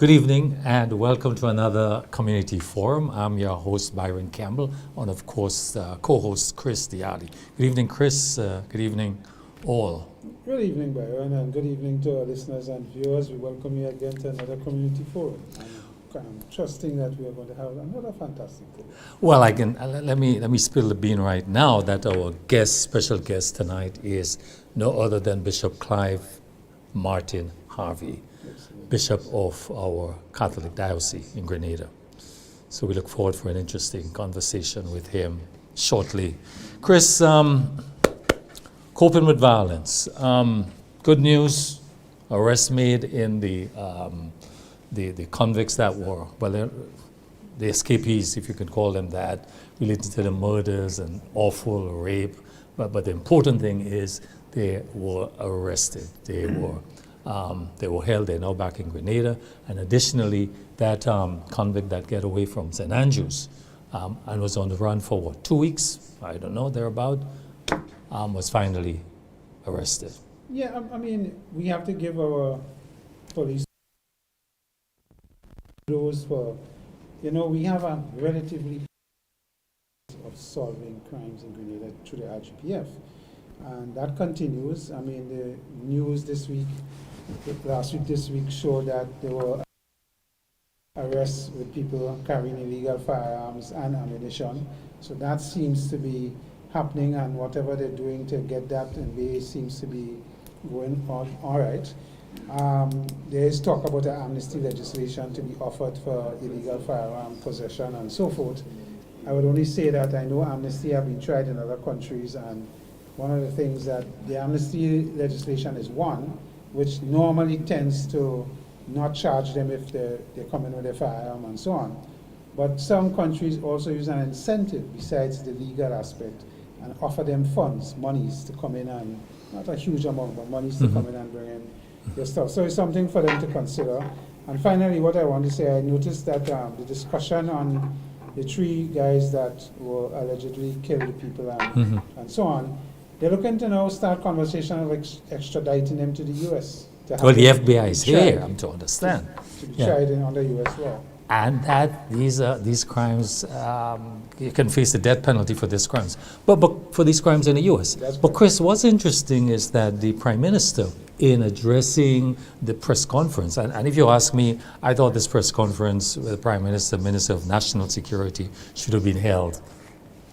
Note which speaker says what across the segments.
Speaker 1: Good evening and welcome to another community forum. I'm your host Byron Campbell and of course co-host Chris Diali. Good evening Chris, good evening all.
Speaker 2: Good evening Byron and good evening to our listeners and viewers. We welcome you again to another community forum. I'm trusting that we are going to have another fantastic day.
Speaker 1: Well, let me spill the bean right now that our special guest tonight is no other than Bishop Clyde Martin Harvey, Bishop of our Catholic Diocese in Grenada. So we look forward for an interesting conversation with him shortly. Chris, coping with violence. Good news, arrest made in the convicts that were, well, the escapees, if you could call them that, related to the murders and awful rape. But the important thing is they were arrested. They were held. They're now back in Grenada. And additionally, that convict that got away from St. Andrews and was on the run for 2 weeks? I don't know, thereabout, was finally arrested.
Speaker 2: Yeah, I mean, we have to give our police those for, we have a relatively of solving crimes in Grenada through the RGPF. And that continues. I mean, the news this week, this week showed that there were arrests with people carrying illegal firearms and ammunition. So that seems to be happening, and whatever they're doing to get that in bay seems to be going on all right. There is talk about an amnesty legislation to be offered for illegal firearm possession and so forth. I would only say that I know amnesty have been tried in other countries, and one of the things that the amnesty legislation is one, which normally tends to not charge them if they're coming with a firearm and so on. But some countries also use an incentive besides the legal aspect and offer them funds, monies to come in, and not a huge amount, but monies to come in and bring in their stuff. So it's something for them to consider. And finally, what I want to say, I noticed that the discussion on the 3 guys that were allegedly killed the people and so on, they're looking to now start conversation of extraditing them to the U.S.
Speaker 1: Well, the FBI is here, I'm to understand.
Speaker 2: To be tried under U.S. law.
Speaker 1: And that these crimes, you can face the death penalty for these crimes, but for these crimes in the U.S. But Chris, what's interesting is that the Prime Minister, in addressing the press conference, and if you ask me, I thought this press conference with the Prime Minister, Minister of National Security, should have been held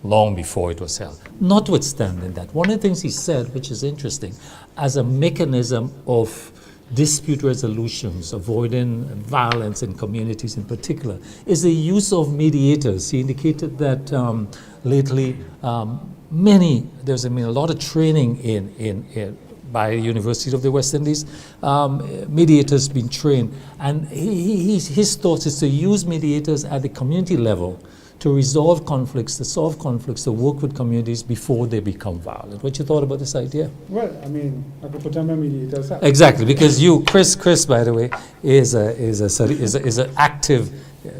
Speaker 1: long before it was held. Notwithstanding that, one of the things he said, which is interesting, as a mechanism of dispute resolutions, avoiding violence in communities in particular, is the use of mediators. He indicated that lately there's a lot of training in by the University of the West Indies, mediators being trained, and his thoughts is to use mediators at the community level to resolve conflicts, to solve conflicts, to work with communities before they become violent. What you thought about this idea?
Speaker 2: Well, I mean, I could put on my mediators.
Speaker 1: Exactly, because you, Chris, by the way, is an active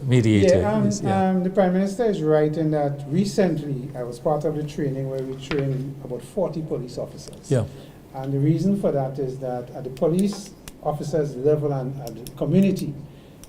Speaker 1: mediator.
Speaker 2: Yeah, the Prime Minister is right in that recently I was part of the training where we trained about 40 police officers.
Speaker 1: Yeah.
Speaker 2: And the reason for that is that at the police officers level and at the community,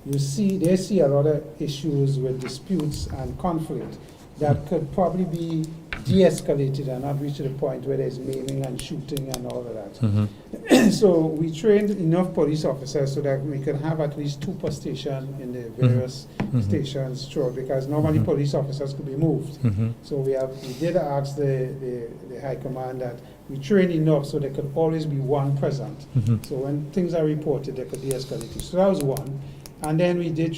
Speaker 2: they see a lot of issues with disputes and conflict that could probably be de-escalated and not reach to the point where there's maiming and shooting and all of that. So we trained enough police officers so that we could have at least 2 per station in the various stations throughout, because normally police officers could be moved. So we did ask the High Command that we train enough so there could always be 1 present. So when things are reported, they could de-escalate it. So that was one. And then we did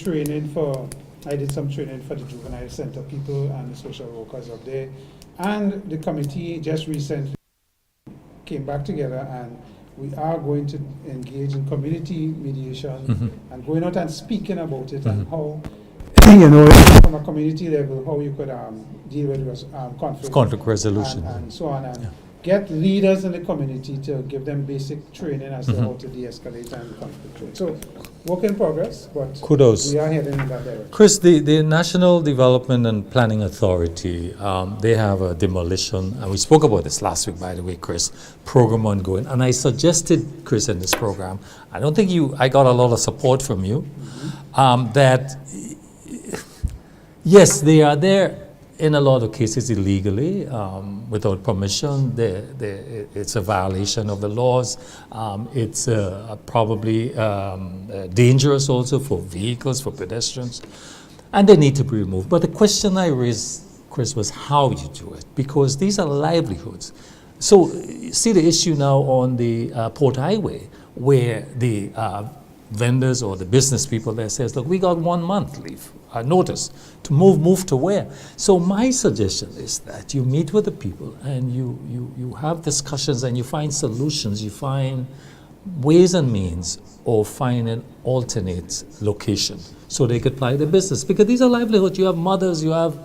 Speaker 2: I did some training for the juvenile center people and the social workers up there. And the committee just recently came back together, and we are going to engage in community mediation and going out and speaking about it and how, from a community level, how you could deal with conflict
Speaker 1: resolution
Speaker 2: and so on. And get leaders in the community to give them basic training as to how to de-escalate and conflict trade. So, work in progress, but
Speaker 1: Kudos.
Speaker 2: we are heading in that direction.
Speaker 1: Chris, the National Development and Planning Authority, they have a demolition, and we spoke about this last week, by the way, Chris, program ongoing. And I suggested, Chris, in this program, I don't think I got a lot of support from you, that yes, they are there in a lot of cases illegally, without permission. It's a violation of the laws. It's probably dangerous also for vehicles, for pedestrians, and they need to be removed. But the question I raised, Chris, was how you do it, because these are livelihoods. So see the issue now on the Port Highway, where the vendors or the business people there says, look, we got 1 month leave. Notice to move to where. So my suggestion is that you meet with the people and you have discussions and you find solutions, you find ways and means of finding an alternate location so they could apply their business, because these are livelihoods. You have mothers, you have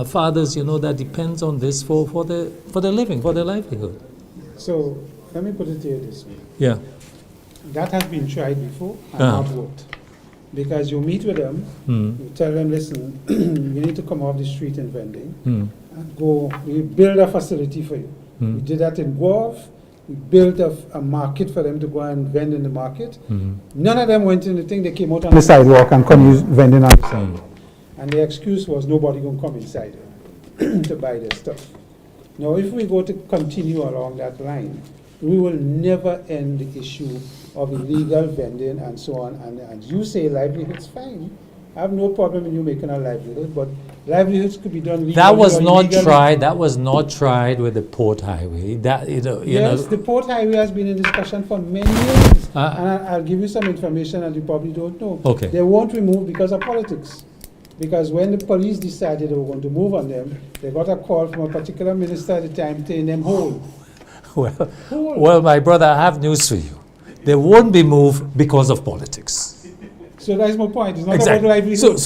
Speaker 1: fathers, that depends on this for their living, for their livelihood.
Speaker 2: So let me put it here this way.
Speaker 1: Yeah.
Speaker 2: That has been tried before and not worked. Because you meet with them, you tell them, listen, you need to come off the street in vending and go, we build a facility for you. We did that in Guelph. We built a market for them to go and vend in the market. None of them went in the thing, they came out on the sidewalk and come use vending on the sidewalk. And the excuse was nobody going to come inside to buy their stuff. Now, if we go to continue along that line, we will never end the issue of illegal vending and so on. And you say livelihood's fine. I have no problem in you making a livelihood, but livelihoods could be done legally.
Speaker 1: That was not tried. That was not tried with the Port Highway.
Speaker 2: Yes, the Port Highway has been in discussion for many years. And I'll give you some information that you probably don't know.
Speaker 1: Okay.
Speaker 2: They won't remove because of politics. Because when the police decided they were going to move on them, they got a call from a particular minister at the time saying them hold.
Speaker 1: Well, my brother, I have news for you. They won't be moved because of politics.
Speaker 2: So that's my point. It's not
Speaker 1: Exactly.
Speaker 2: about livelihood.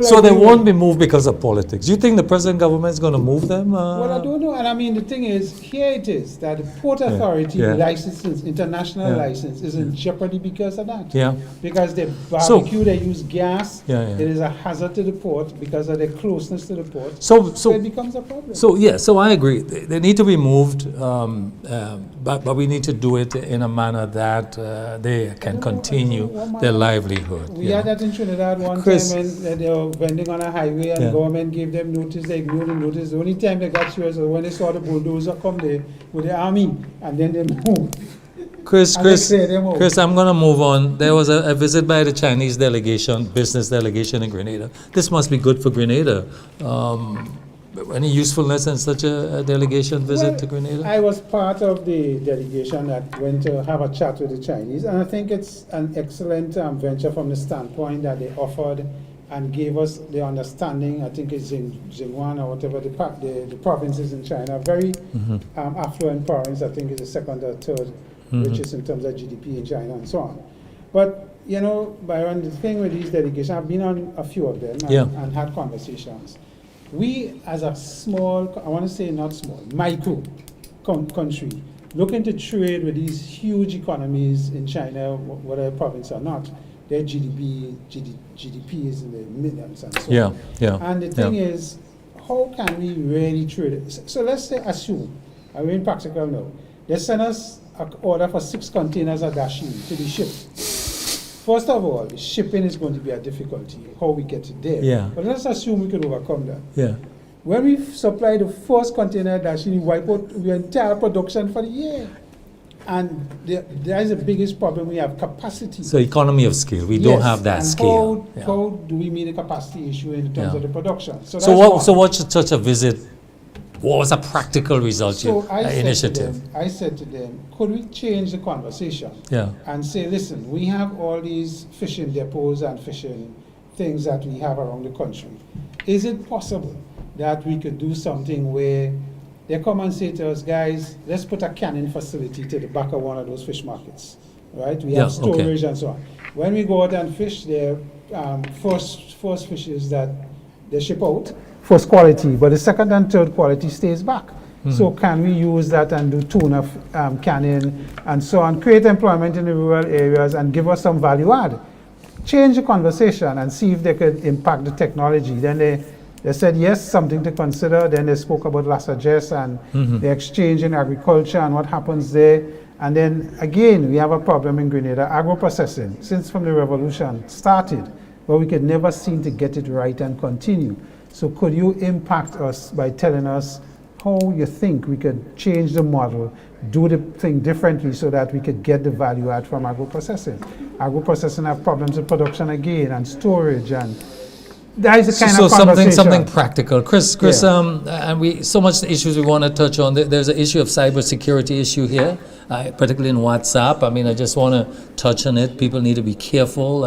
Speaker 1: So they won't be moved because of politics. Do you think the present government is going to move them?
Speaker 2: Well, I don't know. And I mean, the thing is, here it is, that the Port Authority licenses, international license, is in jeopardy because of that.
Speaker 1: Yeah.
Speaker 2: Because they barbecue, they use gas. It is a hazard to the port because of their closeness to the port. So it becomes a problem.
Speaker 1: So I agree. They need to be moved, but we need to do it in a manner that they can continue their livelihood.
Speaker 2: We had that in Trinidad one time when they were vending on a highway and government gave them notice, they ignored the notice. The only time they got serious was when they saw the bulldozer come there with the army, and then they moved.
Speaker 1: Chris, I'm going to move on. There was a visit by the Chinese delegation, business delegation in Grenada. This must be good for Grenada. Any usefulness in such a delegation visit to Grenada?
Speaker 2: I was part of the delegation that went to have a chat with the Chinese, and I think it's an excellent venture from the standpoint that they offered and gave us the understanding. I think it's in Jingwan or whatever the provinces in China, very affluent province. I think it's the second or third richest in terms of GDP in China and so on. But Byron, the thing with these delegations, I've been on a few of them and had conversations. We, as a small, I want to say not small, micro country, looking to trade with these huge economies in China, whatever province or not, their GDP is in the millions and so on. And the thing is, how can we really trade it? So let's say, assume, I'm being practical now, they send us an order for 6 containers of dasheen to be shipped. First of all, the shipping is going to be a difficulty, how we get it there. But let's assume we can overcome that. When we supply the first container dasheen, we wipe out the entire production for the year. And there is the biggest problem, we have capacity.
Speaker 1: So economy of scale, we don't have that scale.
Speaker 2: How do we meet a capacity issue in terms of the production?
Speaker 1: So what should such a visit, what was a practical result initiative?
Speaker 2: I said to them, could we change the conversation and say, listen, we have all these fishing depots and fishing things that we have around the country. Is it possible that we could do something where they come and say to us, guys, let's put a canning facility to the back of one of those fish markets, right? We have storage and so on. When we go out and fish, they're first fishes that they ship out, first quality, but the second and third quality stays back. So can we use that and do tuna canning and so on, create employment in the rural areas and give us some value add? Change the conversation and see if they could impact the technology. Then they said yes, something to consider. Then they spoke about La Sagesse and the exchange in agriculture and what happens there. And then again, we have a problem in Grenada, agro-processing, since from the revolution started, but we could never seem to get it right and continue. So could you impact us by telling us how you think we could change the model, do the thing differently so that we could get the value add from agro-processing? Agro-processing have problems with production again and storage, and that is the kind of conversation.
Speaker 1: Something practical. Chris, and we so much issues we want to touch on. There's an issue of cybersecurity issue here, particularly in WhatsApp. I mean, I just want to touch on it. People need to be careful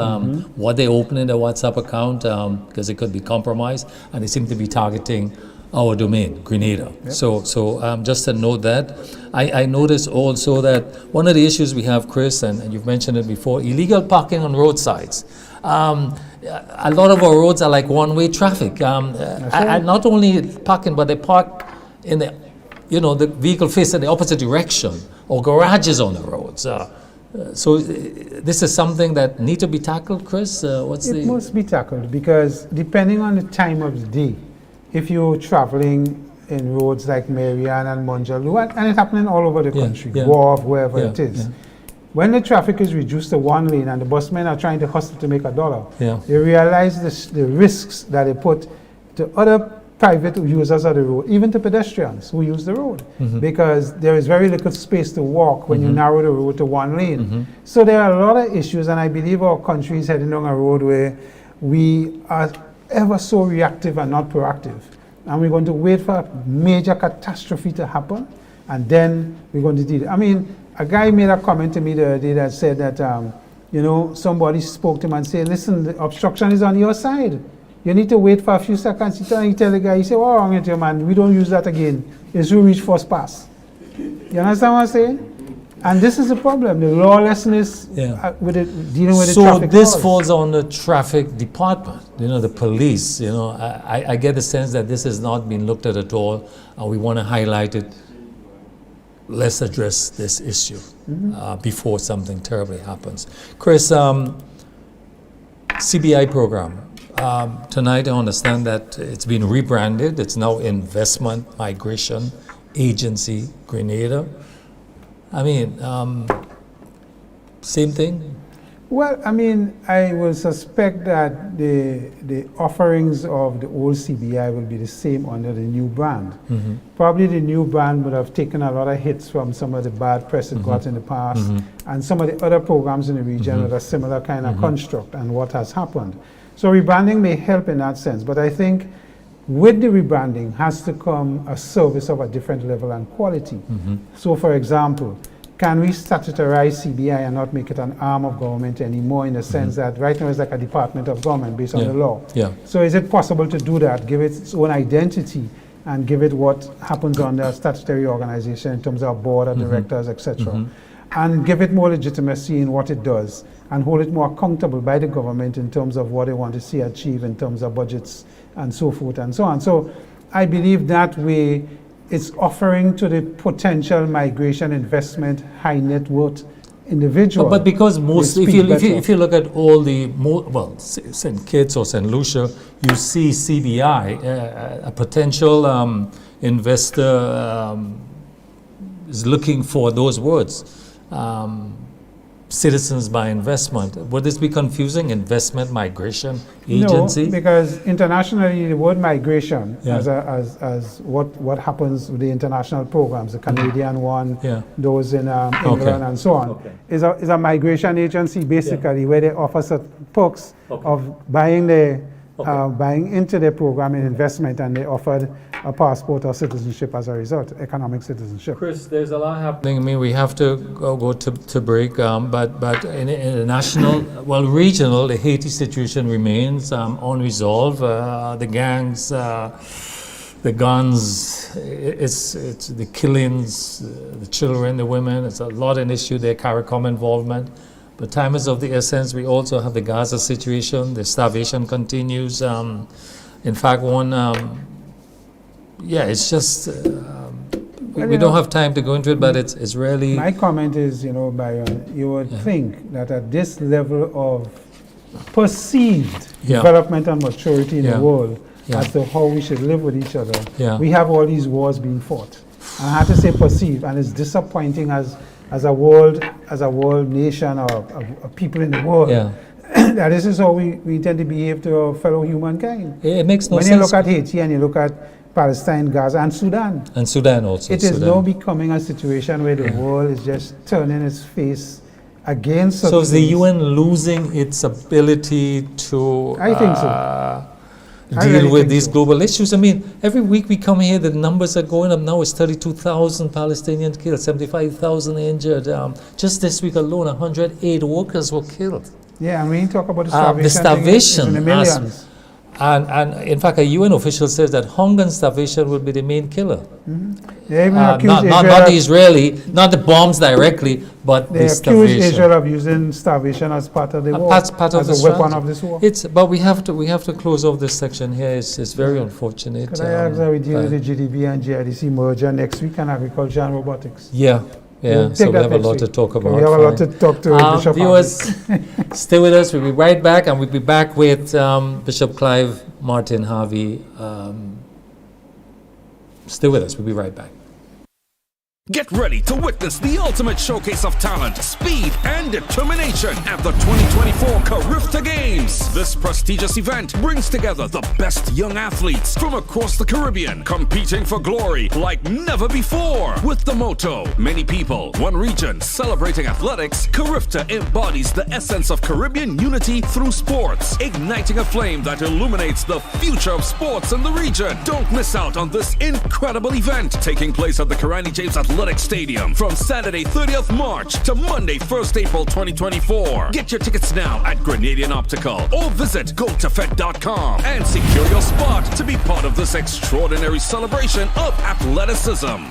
Speaker 1: what they open in their WhatsApp account because it could be compromised, and they seem to be targeting our domain, Grenada. Yep. So just to note that. I noticed also that one of the issues we have, Chris, and you've mentioned it before, illegal parking on roadsides. A lot of our roads are like one-way traffic. And not only parking, but they park in the vehicle facing the opposite direction, or garages on the roads. So this is something that need to be tackled, Chris?
Speaker 2: It must be tackled because depending on the time of the day, if you're traveling in roads like Marianne and Monjaloo, and it's happening all over the country, Wharf, wherever it is. When the traffic is reduced to one lane and the busmen are trying to hustle to make $1, they realize the risks that they put to other private users of the road, even to pedestrians who use the road, because there is very little space to walk when you narrow the road to one lane. So there are a lot of issues, and I believe our country is heading down a road where we are ever so reactive and not proactive. And we're going to wait for a major catastrophe to happen, and then we're going to deal. I mean, a guy made a comment to me the other day that said that, somebody spoke to him and said, listen, the obstruction is on your side. You need to wait for a few seconds. You tell the guy, he said, what's wrong with you, man? We don't use that again. It's who reach first pass. You understand what I'm saying? And this is the problem, the lawlessness with it, dealing with the traffic
Speaker 1: So this
Speaker 2: laws.
Speaker 1: falls on the traffic department, the police. I get the sense that this has not been looked at all, and we want to highlight it. Let's address this issue before something terribly happens. Chris, CBI program. Tonight I understand that it's been rebranded. It's now Investment Migration Agency Grenada. I mean, same thing?
Speaker 2: Well, I mean, I will suspect that the offerings of the old CBI will be the same under the new brand. Probably the new brand would have taken a lot of hits from some of the bad press it got in the past, and some of the other programs in the region with a similar kind of construct and what has happened. So rebranding may help in that sense, but I think with the rebranding has to come a service of a different level and quality. So for example, can we statutarize CBI and not make it an arm of government anymore, in the sense that right now it's like a department of government based on the law? So is it possible to do that, give it its own identity, and give it what happens on the statutory organization in terms of board of directors, etc., and give it more legitimacy in what it does, and hold it more accountable by the government in terms of what they want to see achieved in terms of budgets and so forth and so on. So I believe that way it's offering to the potential migration investment high net worth individual.
Speaker 1: But because most, if you look at all the, St. Kitts or St. Lucia, you see CBI, a potential investor is looking for those words. Citizens by investment. Would this be confusing? Investment Migration Agency?
Speaker 2: No, because internationally the word migration, as what happens with the international programs, the Canadian one, those in England and so on, is a migration agency basically where they offer certain perks of buying into their program in investment, and they offered a passport or citizenship as a result, economic citizenship.
Speaker 1: Chris, there's a lot happening. I mean, we have to go to break, but in the national, regional, the Haiti situation remains unresolved. The gangs, the guns, it's the killings, the children, the women. It's a lot an issue there, CARICOM involvement. But time is of the essence. We also have the Gaza situation. The starvation continues. In fact, it's just we don't have time to go into it, but it's really...
Speaker 2: My comment is, Byron, you would think that at this level of perceived development and maturity in the world as to how we should live with each other, we have all these wars being fought. And I have to say perceived, and it's disappointing as a world nation or a people in the world. That this is how we tend to behave to our fellow humankind.
Speaker 1: It makes no sense.
Speaker 2: When you look at Haiti and you look at Palestine, Gaza, and Sudan.
Speaker 1: And Sudan also.
Speaker 2: It is now becoming a situation where the world is just turning its face against such
Speaker 1: So is the
Speaker 2: things.
Speaker 1: UN losing its ability to
Speaker 2: I think so.
Speaker 1: deal with these global issues? I mean, every week we come here, the numbers are going up. Now it's 32,000 Palestinians killed, 75,000 injured. Just this week alone, 108 workers were killed.
Speaker 2: Yeah, and when you talk about the starvation, it's in the millions.
Speaker 1: And in fact, a UN official says that hunger and starvation will be the main killer.
Speaker 2: They even accuse
Speaker 1: not the Israeli, not the bombs directly, but the starvation.
Speaker 2: They accuse Israel of using starvation as part of the war,
Speaker 1: part of
Speaker 2: as
Speaker 1: the
Speaker 2: a weapon
Speaker 1: strategy
Speaker 2: of this war.
Speaker 1: But we have to close off this section here. It's very unfortunate.
Speaker 2: Could I ask that we deal with the GDP and GIDC merger next week and agriculture and robotics?
Speaker 1: Yeah.
Speaker 2: We'll
Speaker 1: So we have a lot
Speaker 2: week.
Speaker 1: to talk about.
Speaker 2: We have a lot to talk to Bishop
Speaker 1: viewers, stay with us. We'll be right back, and we'll be back with Bishop Clive Martin Harvey. Stay with us. We'll be right back.
Speaker 3: Get ready to witness the ultimate showcase of talent, speed, and determination at the 2024 Carifta Games. This prestigious event brings together the best young athletes from across the Caribbean, competing for glory like never before. With the motto, many people, one region, celebrating athletics, Carifta embodies the essence of Caribbean unity through sports, igniting a flame that illuminates the future of sports in the region. Don't miss out on this incredible event, taking place at the Karani James Athletic Stadium from Saturday 30th March to Monday 1st April 2024. Get your tickets now at Grenadian Optical or visit gotofed.com and secure your spot to be part of this extraordinary celebration of athleticism.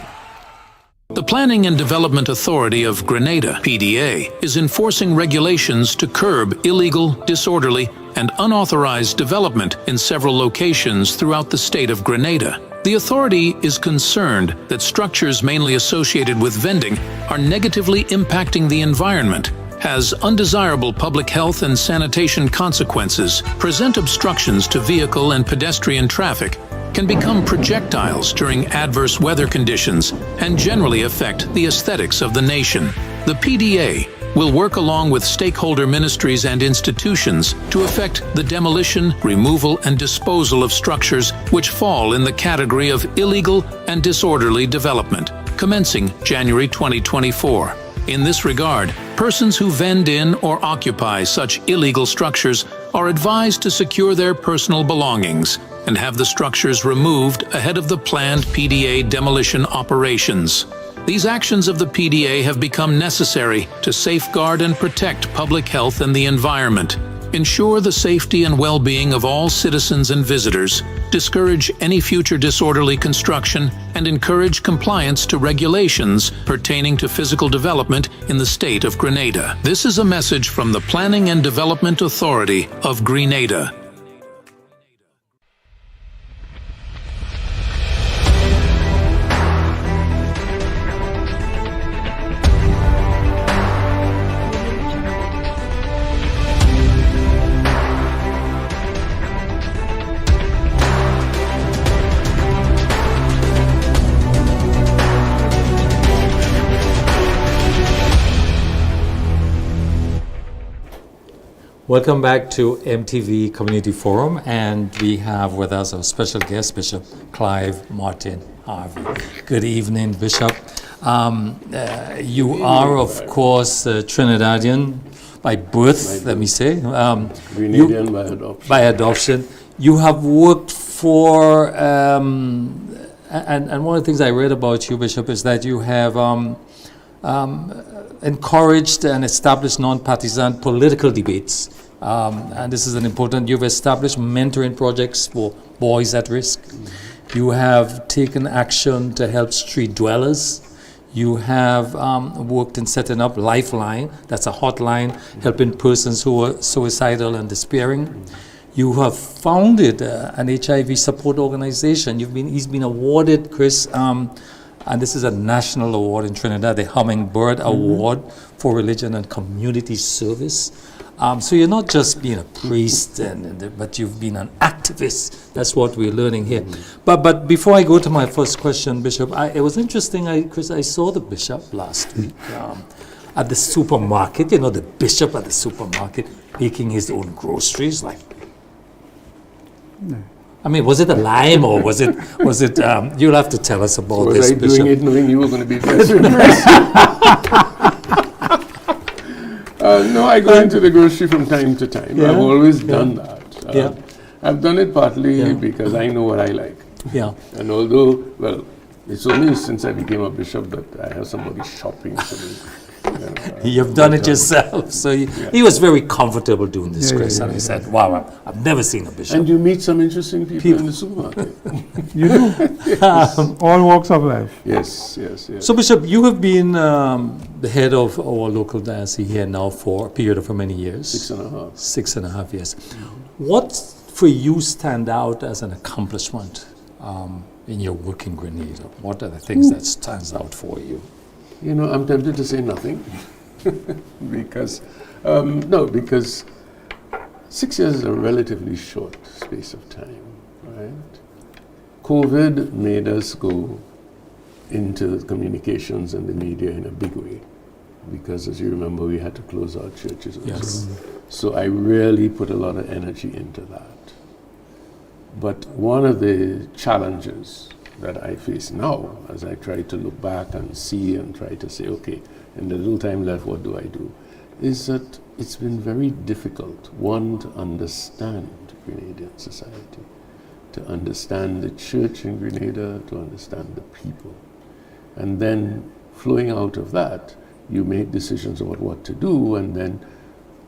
Speaker 4: The Planning and Development Authority of Grenada, PDA, is enforcing regulations to curb illegal, disorderly, and unauthorized development in several locations throughout the state of Grenada. The authority is concerned that structures mainly associated with vending are negatively impacting the environment, has undesirable public health and sanitation consequences, present obstructions to vehicle and pedestrian traffic, can become projectiles during adverse weather conditions, and generally affect the aesthetics of the nation. The PDA will work along with stakeholder ministries and institutions to effect the demolition, removal, and disposal of structures which fall in the category of illegal and disorderly development, commencing January 2024. In this regard, persons who vend in or occupy such illegal structures are advised to secure their personal belongings and have the structures removed ahead of the planned PDA demolition operations. These actions of the PDA have become necessary to safeguard and protect public health and the environment, ensure the safety and well-being of all citizens and visitors, discourage any future disorderly construction, and encourage compliance to regulations pertaining to physical development in the state of Grenada. This is a message from the Planning and Development Authority of Grenada.
Speaker 1: Welcome back to MTV Community Forum, and we have with us our special guest, Bishop Clive Martin Harvey. Good evening, Bishop. You are, of course, Trinidadian by birth, let me say.
Speaker 5: Grenadian by adoption.
Speaker 1: By adoption. You have worked for, and one of the things I read about you, Bishop, is that you have encouraged and established non-partisan political debates. And this is an important, you've established mentoring projects for boys at risk. You have taken action to help street dwellers. You have worked in setting up Lifeline, that's a hotline helping persons who are suicidal and despairing. You have founded an HIV support organization. He's been awarded, Chris, and this is a national award in Trinidad, the Hummingbird Award for Religion and Community Service. So you're not just being a priest, but you've been an activist. That's what we're learning here. But before I go to my first question, Bishop, it was interesting, because I saw the bishop last week at the supermarket. You know, the bishop at the supermarket making his own groceries. Like, I mean, was it a lime or was it? You'll have to tell us about this,
Speaker 5: Bishop.
Speaker 1: Bishop.
Speaker 5: Doing it knowing you were going to be dressed in dress? No, I go into the grocery from time to time.
Speaker 1: Yeah.
Speaker 5: I've always done that.
Speaker 1: Yeah.
Speaker 5: I've done it partly
Speaker 1: Yeah.
Speaker 5: because I know what I like.
Speaker 1: Yeah.
Speaker 5: And although, well, it's only since I became a bishop that I have somebody shopping for me.
Speaker 1: You've done it yourself. So he was very comfortable doing this, Chris. And he said, wow, I've never seen a bishop.
Speaker 5: And you meet some interesting people in the supermarket.
Speaker 2: You do. All walks of life.
Speaker 5: Yes.
Speaker 1: So, Bishop, you have been the head of our local diocese here now for a period of how many years?
Speaker 5: 6.5.
Speaker 1: 6.5 years. What for you stand out as an accomplishment in your work in Grenada? What are the things that stands out for you?
Speaker 5: You know, I'm tempted to say nothing because 6 years is a relatively short space of time, right? COVID made us go into communications and the media in a big way because, as you remember, we had to close our churches.
Speaker 1: Yes.
Speaker 5: So I really put a lot of energy into that. But one of the challenges that I face now, as I try to look back and see and try to say, okay, in the little time left, what do I do? Is that it's been very difficult, one, to understand Grenadian society, to understand the church in Grenada, to understand the people. And then flowing out of that, you make decisions about what to do, and then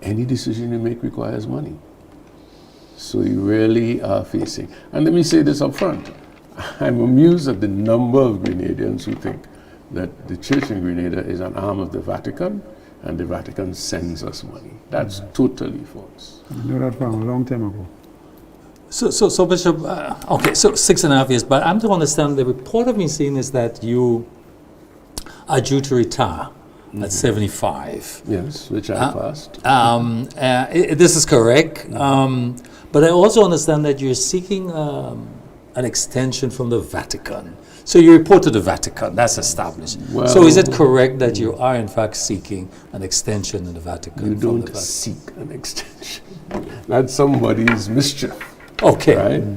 Speaker 5: any decision you make requires money. So you really are facing, and let me say this up front, I'm amused at the number of Grenadians who think that the church in Grenada is an arm of the Vatican and the Vatican sends us money. That's totally false.
Speaker 2: I know that from a long time ago.
Speaker 1: So Bishop, okay, so 6.5 years, but I'm to understand the report I've been seeing is that you are due to retire at 75.
Speaker 5: Yes, which I passed.
Speaker 1: This is correct. But I also understand that you're seeking an extension from the Vatican. So you report to the Vatican, that's established.
Speaker 5: Well,
Speaker 1: so is it correct that you are in fact seeking an extension in the Vatican?
Speaker 5: You
Speaker 1: from
Speaker 5: don't
Speaker 1: the Vatican?
Speaker 5: seek an extension. That's somebody's mischief.
Speaker 1: Okay,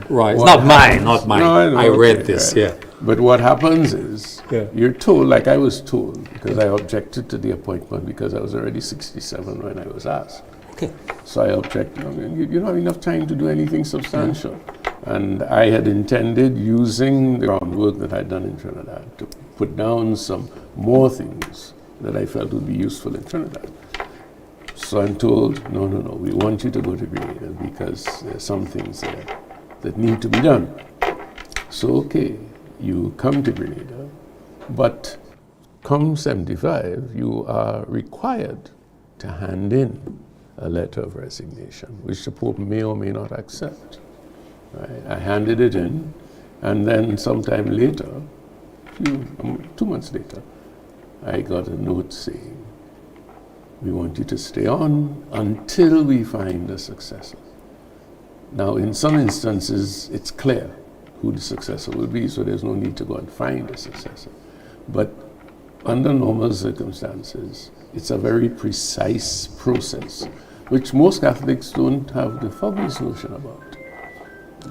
Speaker 1: right.
Speaker 5: What
Speaker 1: Not
Speaker 5: happens-
Speaker 1: mine, not mine.
Speaker 5: No, I know,
Speaker 1: I read
Speaker 5: okay,
Speaker 1: this,
Speaker 5: right.
Speaker 1: yeah.
Speaker 5: But what happens is,
Speaker 1: Yeah.
Speaker 5: you're told, like I was told, because I objected to the appointment because I was already 67 when I was asked.
Speaker 1: Okay.
Speaker 5: So I objected. I mean, you don't have enough time to do anything substantial. And I had intended using the groundwork that I'd done in Trinidad to put down some more things that I felt would be useful in Trinidad. So I'm told, no, we want you to go to Grenada because there's some things there that need to be done. So, okay, you come to Grenada, but come 75, you are required to hand in a letter of resignation, which the Pope may or may not accept. Right? I handed it in, and then sometime later, 2 months later, I got a note saying, we want you to stay on until we find a successor. Now, in some instances, it's clear who the successor will be, so there's no need to go and find a successor. But under normal circumstances, it's a very precise process, which most Catholics don't have the foggiest notion about.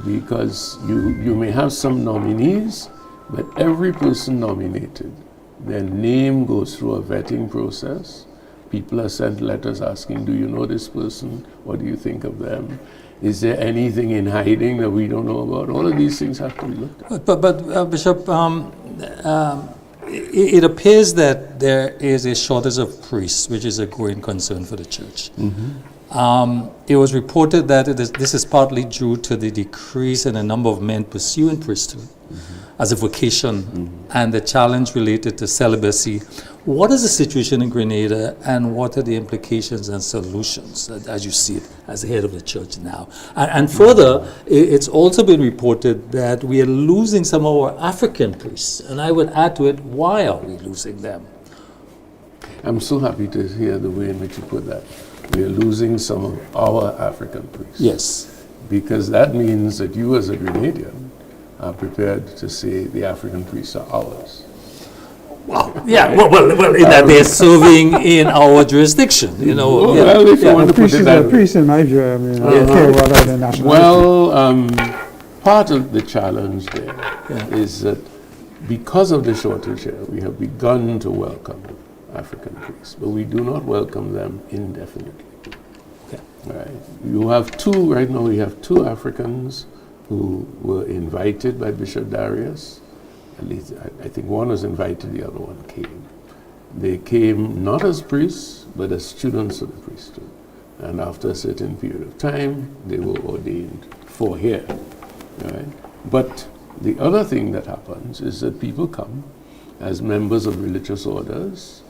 Speaker 5: Because you may have some nominees, but every person nominated, their name goes through a vetting process. People are sent letters asking, do you know this person? What do you think of them? Is there anything in hiding that we don't know about? All of these things have to be looked at.
Speaker 1: But Bishop, it appears that there is a shortage of priests, which is a growing concern for the church. It was reported that this is partly due to the decrease in the number of men pursuing priesthood as a vocation and the challenge related to celibacy. What is the situation in Grenada, and what are the implications and solutions as you see it as the head of the church now? And further, it's also been reported that we are losing some of our African priests, and I would add to it, why are we losing them?
Speaker 5: I'm so happy to hear the way in which you put that. We are losing some of our African priests.
Speaker 1: Yes.
Speaker 5: Because that means that you as a Grenadian are prepared to say the African priests are ours.
Speaker 1: Well, in that they're serving in our jurisdiction, you know.
Speaker 5: Well, if you want to put it that way.
Speaker 2: Priest in my view, I mean, I don't care what other nationalities.
Speaker 5: Well, part of the challenge there is that because of the shortage here, we have begun to welcome African priests, but we do not welcome them indefinitely.
Speaker 1: Okay.
Speaker 5: Right. You have two, right now we have two Africans who were invited by Bishop Darius. At least I think one was invited, the other one came. They came not as priests, but as students of the priesthood. And after a certain period of time, they were ordained for here. Right? But the other thing that happens is that people come as members of religious orders,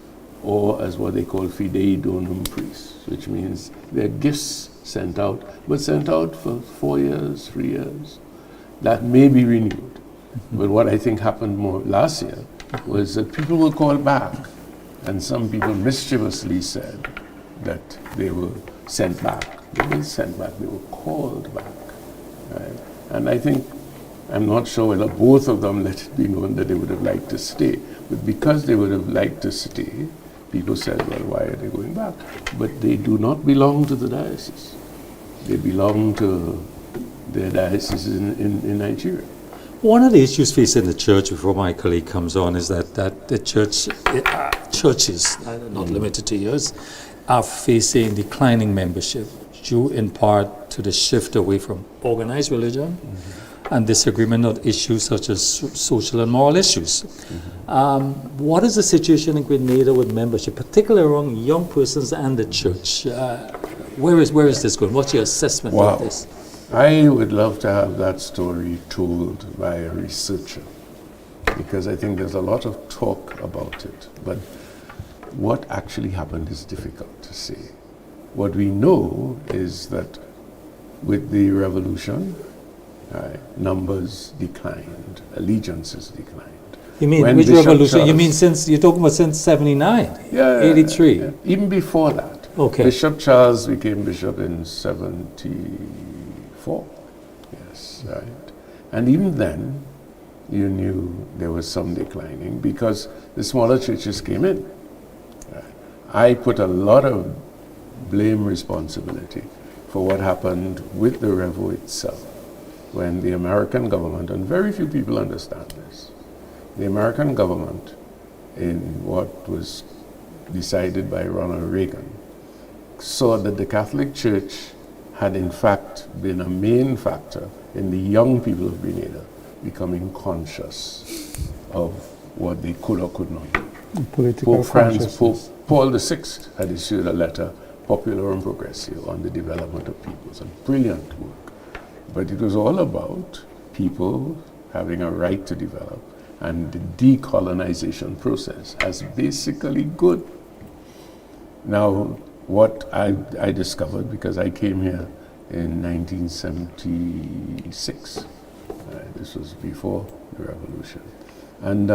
Speaker 5: or as what they call fidei donum priests, which means their gifts sent out, but sent out for 4 years, 3 years. That may be renewed. But what I think happened more last year was that people were called back, and some people mischievously said that they were sent back. They weren't sent back, they were called back. Right? And I think, I'm not sure whether both of them let it be known that they would have liked to stay. But because they would have liked to stay, people said, well, why are they going back? But they do not belong to the diocese. They belong to their diocese in Nigeria.
Speaker 1: One of the issues facing the church, before my colleague comes on, is that the churches, not limited to yours, are facing declining membership, due in part to the shift away from organized religion and disagreement on issues such as social and moral issues. What is the situation in Grenada with membership, particularly among young persons and the church? Where is this going? What's your assessment of this?
Speaker 5: I would love to have that story told by a researcher, because I think there's a lot of talk about it, but what actually happened is difficult to say. What we know is that with the revolution, numbers declined, allegiances declined.
Speaker 1: You mean
Speaker 5: When
Speaker 1: which
Speaker 5: Bishop
Speaker 1: revolution?
Speaker 5: Charles,
Speaker 1: You mean since, you're talking about since 79, 83?
Speaker 5: Yeah. Even before that.
Speaker 1: Okay.
Speaker 5: Bishop Charles became bishop in 74. Yes, right. And even then, you knew there was some declining because the smaller churches came in. I put a lot of blame responsibility for what happened with the Revo itself when the American government, and very few people understand this, the American government, in what was decided by Ronald Reagan, saw that the Catholic Church had in fact been a main factor in the young people of Grenada becoming conscious of what they could or could not do.
Speaker 2: Political
Speaker 5: Pope Paul VI had issued a letter, Populorum Progressio, on the development of peoples, a brilliant work. But it was all about people having a right to develop and the decolonization process as basically good. Now, what I discovered, because I came here in 1976, this was before the revolution, and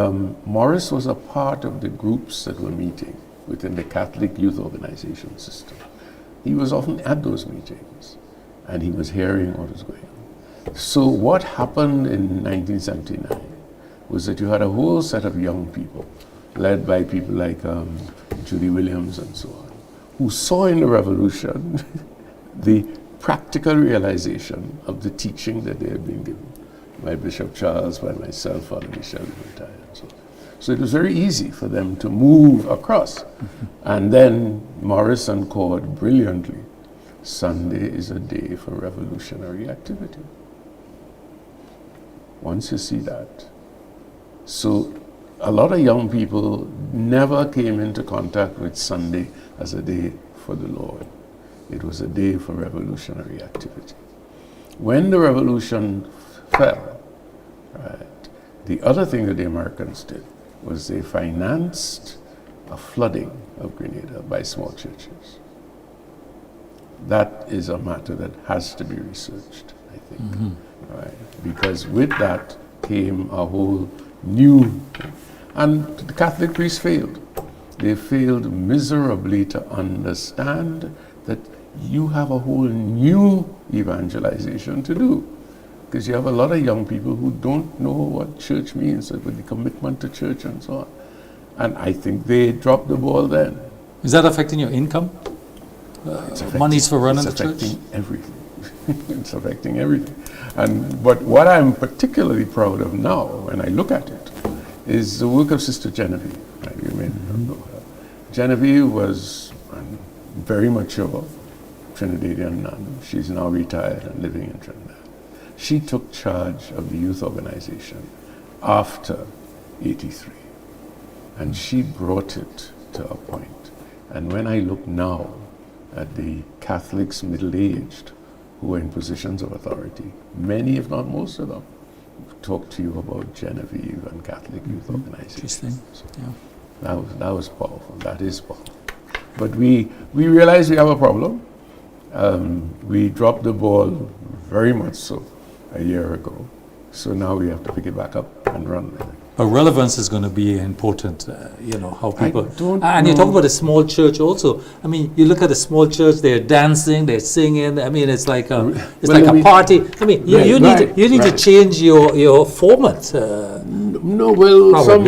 Speaker 5: Morris was a part of the groups that were meeting within the Catholic youth organization system. He was often at those meetings, and he was hearing what was going on. So what happened in 1979 was that you had a whole set of young people, led by people like Judy Williams and so on, who saw in the revolution the practical realization of the teaching that they had been given by Bishop Charles, by myself, Father Michel, and so on. So it was very easy for them to move across. And then Morrison called brilliantly, Sunday is a day for revolutionary activity. Once you see that. So a lot of young people never came into contact with Sunday as a day for the Lord. it was a day for revolutionary activity. When the revolution fell, right, the other thing that the Americans did was they financed a flooding of Grenada by small churches. That is a matter that has to be researched, I think, right? Because with that came a whole new, and the Catholic priests failed. They failed miserably to understand that you have a whole new evangelization to do. Because you have a lot of young people who don't know what church means, with the commitment to church and so on. And I think they dropped the ball then.
Speaker 1: Is that affecting your income? Monies for running the church?
Speaker 5: It's affecting everything. It's affecting everything. But what I'm particularly proud of now, when I look at it, is the work of Sister Genevieve. Right? You may know her. Genevieve was very mature Trinidadian nun. She's now retired and living in Trinidad. She took charge of the youth organization after '83, and she brought it to a point. And when I look now at the Catholics middle-aged who are in positions of authority, many, if not most of them, talk to you about Genevieve and Catholic youth organizations.
Speaker 1: Interesting. Yeah.
Speaker 5: That was powerful. That is powerful. But we realize we have a problem. We dropped the ball very much so a year ago. So now we have to pick it back up and run with it.
Speaker 1: But relevance is going to be important, how people...
Speaker 5: And
Speaker 1: you talk about a small church also. I mean, you look at a small church, they're dancing, they're singing. I mean, it's like a party. I mean, you need to change your format.
Speaker 5: Some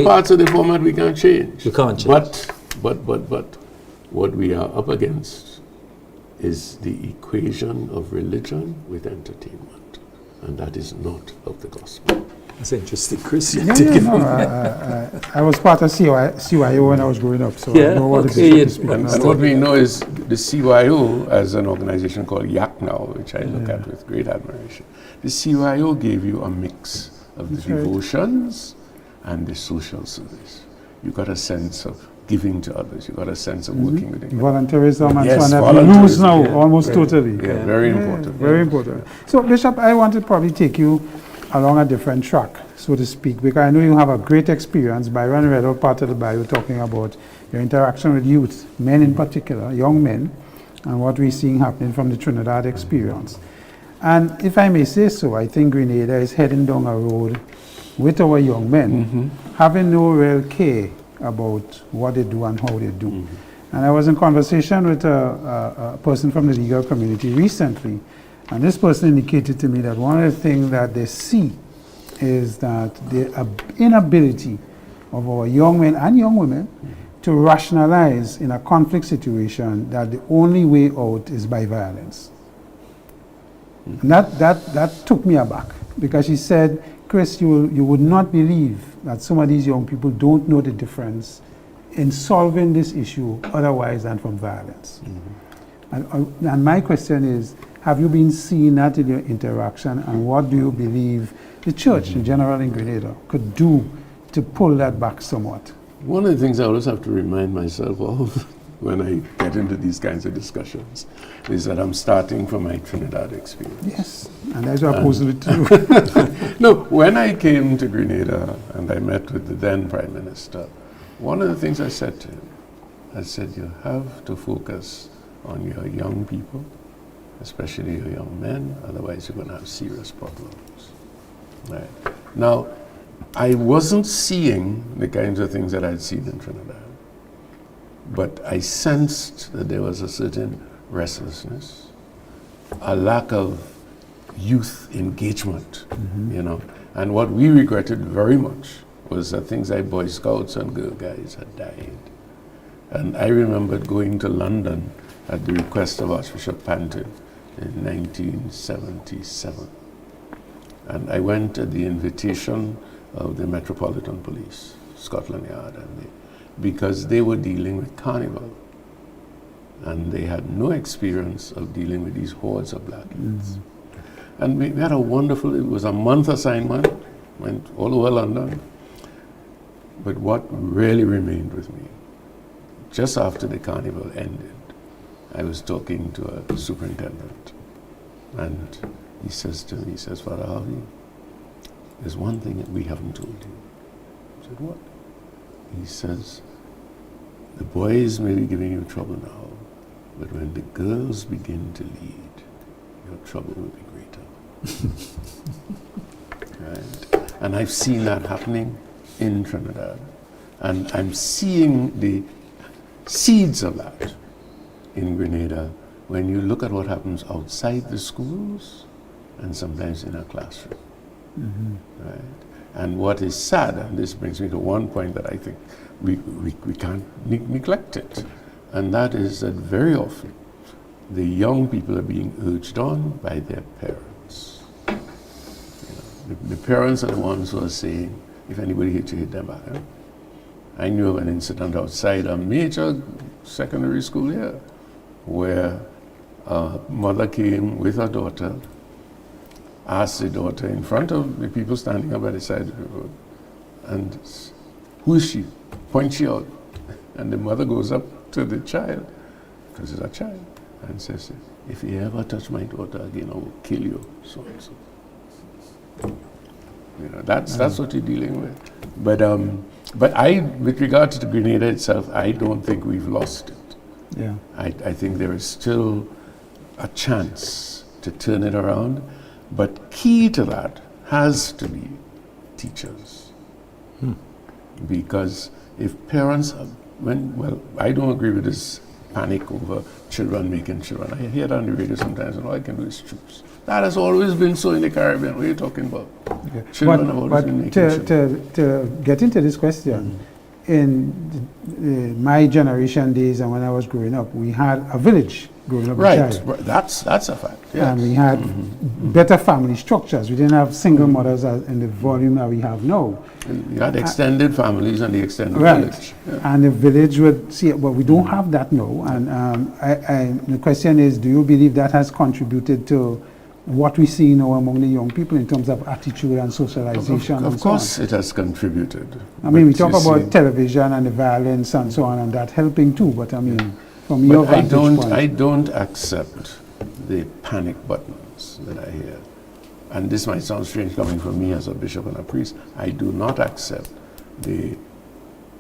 Speaker 5: parts of the format we can't change.
Speaker 1: You can't change.
Speaker 5: But what we are up against is the equation of religion with entertainment. And that is not of the gospel.
Speaker 1: That's interesting, Chris.
Speaker 2: I was part of CYO when I was growing up, so I know what it is to speak.
Speaker 5: And what we know is the CYO, as an organization called YAC now, which I look at with great admiration, the CYO gave you a mix of the devotions and the social service. You got a sense of giving to others. You got a sense of working with them.
Speaker 2: Volunteerism and so on that we lose now almost totally.
Speaker 5: Yeah, very important.
Speaker 2: Very important. So, Bishop, I want to probably take you along a different track, so to speak, because I know you have a great experience. Byron read out part of the Bible talking about your interaction with youth, men in particular, young men, and what we're seeing happening from the Trinidad experience. And if I may say so, I think Grenada is heading down a road with our young men, having no real care about what they do and how they do. And I was in conversation with a person from the legal community recently, and this person indicated to me that one of the things that they see is that the inability of our young men and young women to rationalize in a conflict situation that the only way out is by violence. And that took me aback, because she said, Chris, you would not believe that some of these young people don't know the difference in solving this issue otherwise than from violence. And my question is, have you been seeing that in your interaction, and what do you believe the church in general in Grenada could do to pull that back somewhat?
Speaker 5: One of the things I always have to remind myself of when I get into these kinds of discussions is that I'm starting from my Trinidad experience.
Speaker 2: Yes, and that's what I'm supposed to do.
Speaker 5: No, when I came to Grenada and I met with the then Prime Minister, one of the things I said to him, I said, you have to focus on your young people, especially your young men, otherwise you're going to have serious problems. Right. Now, I wasn't seeing the kinds of things that I'd seen in Trinidad, but I sensed that there was a certain restlessness, a lack of youth engagement, and what we regretted very much was that things like Boy Scouts and Girl Guides had died. And I remembered going to London at the request of Archbishop Panton in 1977. And I went at the invitation of the Metropolitan Police, Scotland Yard, because they were dealing with Carnival. And they had no experience of dealing with these hordes of black youths. And we had a wonderful, it was a month assignment, went all over London. But what really remained with me, just after the Carnival ended, I was talking to a superintendent, and he says to me, he says, Father Harvey, there's one thing that we haven't told you. I said, what? He says, the boys may be giving you trouble now, but when the girls begin to lead, your trouble will be greater. Right? And I've seen that happening in Trinidad. And I'm seeing the seeds of that in Grenada when you look at what happens outside the schools and sometimes in a classroom. Right? And what is sad, and this brings me to one point that I think we can't neglect it, and that is that very often the young people are being urged on by their parents. The parents are the ones who are saying, if anybody hits you, hit them back. Eh? I knew of an incident outside a major secondary school here where a mother came with her daughter, asked the daughter in front of the people standing up by the side of the road, and who is she? Point she out. And the mother goes up to the child, because it's a child, and says, if you ever touch my daughter again, I will kill you, so and so. You know, that's what you're dealing with. But with regard to Grenada itself, I don't think we've lost it.
Speaker 2: Yeah.
Speaker 5: I think there is still a chance to turn it around, but key to that has to be teachers. Because if parents, I don't agree with this panic over children making children. I hear that on the radio sometimes, and all I can do is choose. That has always been so in the Caribbean. What are you talking about?
Speaker 2: Okay.
Speaker 5: Children have always been making children.
Speaker 2: To get into this question, in my generation days and when I was growing up, we had a village growing up.
Speaker 5: Right, that's a fact. Yes.
Speaker 2: And we had better family structures. We didn't have single mothers in the volume that we have now.
Speaker 5: And you had extended families and the extended village. Yeah.
Speaker 2: And the village would see it, but we don't have that now. And the question is, do you believe that has contributed to what we see now among the young people in terms of attitude and socialization?
Speaker 5: Of course it has contributed.
Speaker 2: I mean, we talk about television and the violence and so on, and that helping too, but I mean, from your vantage point.
Speaker 5: I don't accept the panic buttons that I hear. And this might sound strange coming from me as a bishop and a priest. I do not accept the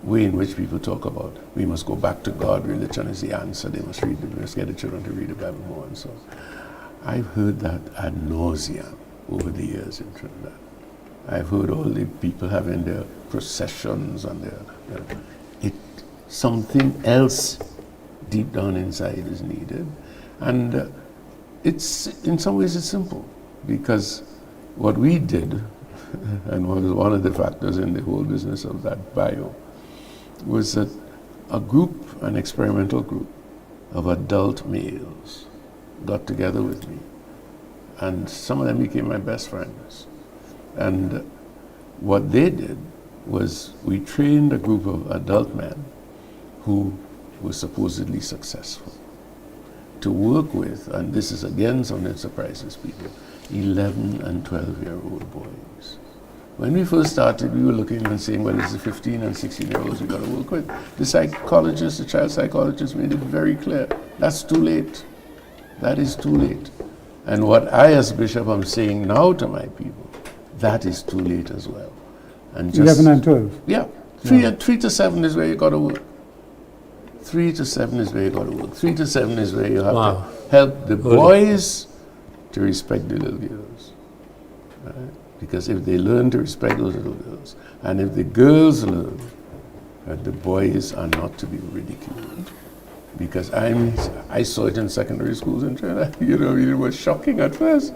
Speaker 5: way in which people talk about we must go back to God, religion is the answer, we must get the children to read the Bible more and so on. I've heard that ad nauseam over the years in Trinidad. I've heard all the people having their processions and something else deep down inside is needed. And it's, in some ways, it's simple, because what we did, and was one of the factors in the whole business of that bio, was that an experimental group of adult males got together with me, and some of them became my best friends. And what they did was we trained a group of adult men who were supposedly successful to work with, and this is again something that surprises people, 11 and 12-year-old boys. When we first started, we were looking and saying, well, it's the 15 and 16-year-olds we've got to work with. The psychologists, the child psychologists made it very clear, that's too late. That is too late. And what I as bishop am saying now to my people, that is too late as well. And just
Speaker 2: 11 and 12?
Speaker 5: Yeah. 3 to 7 is where you got to work. 3 to 7 is where you got to work. 3 to 7 is where you have to help the boys to respect the little girls. Right? Because if they learn to respect those little girls, and if the girls learn that the boys are not to be ridiculed, because I saw it in secondary schools in Trinidad. It was shocking at first.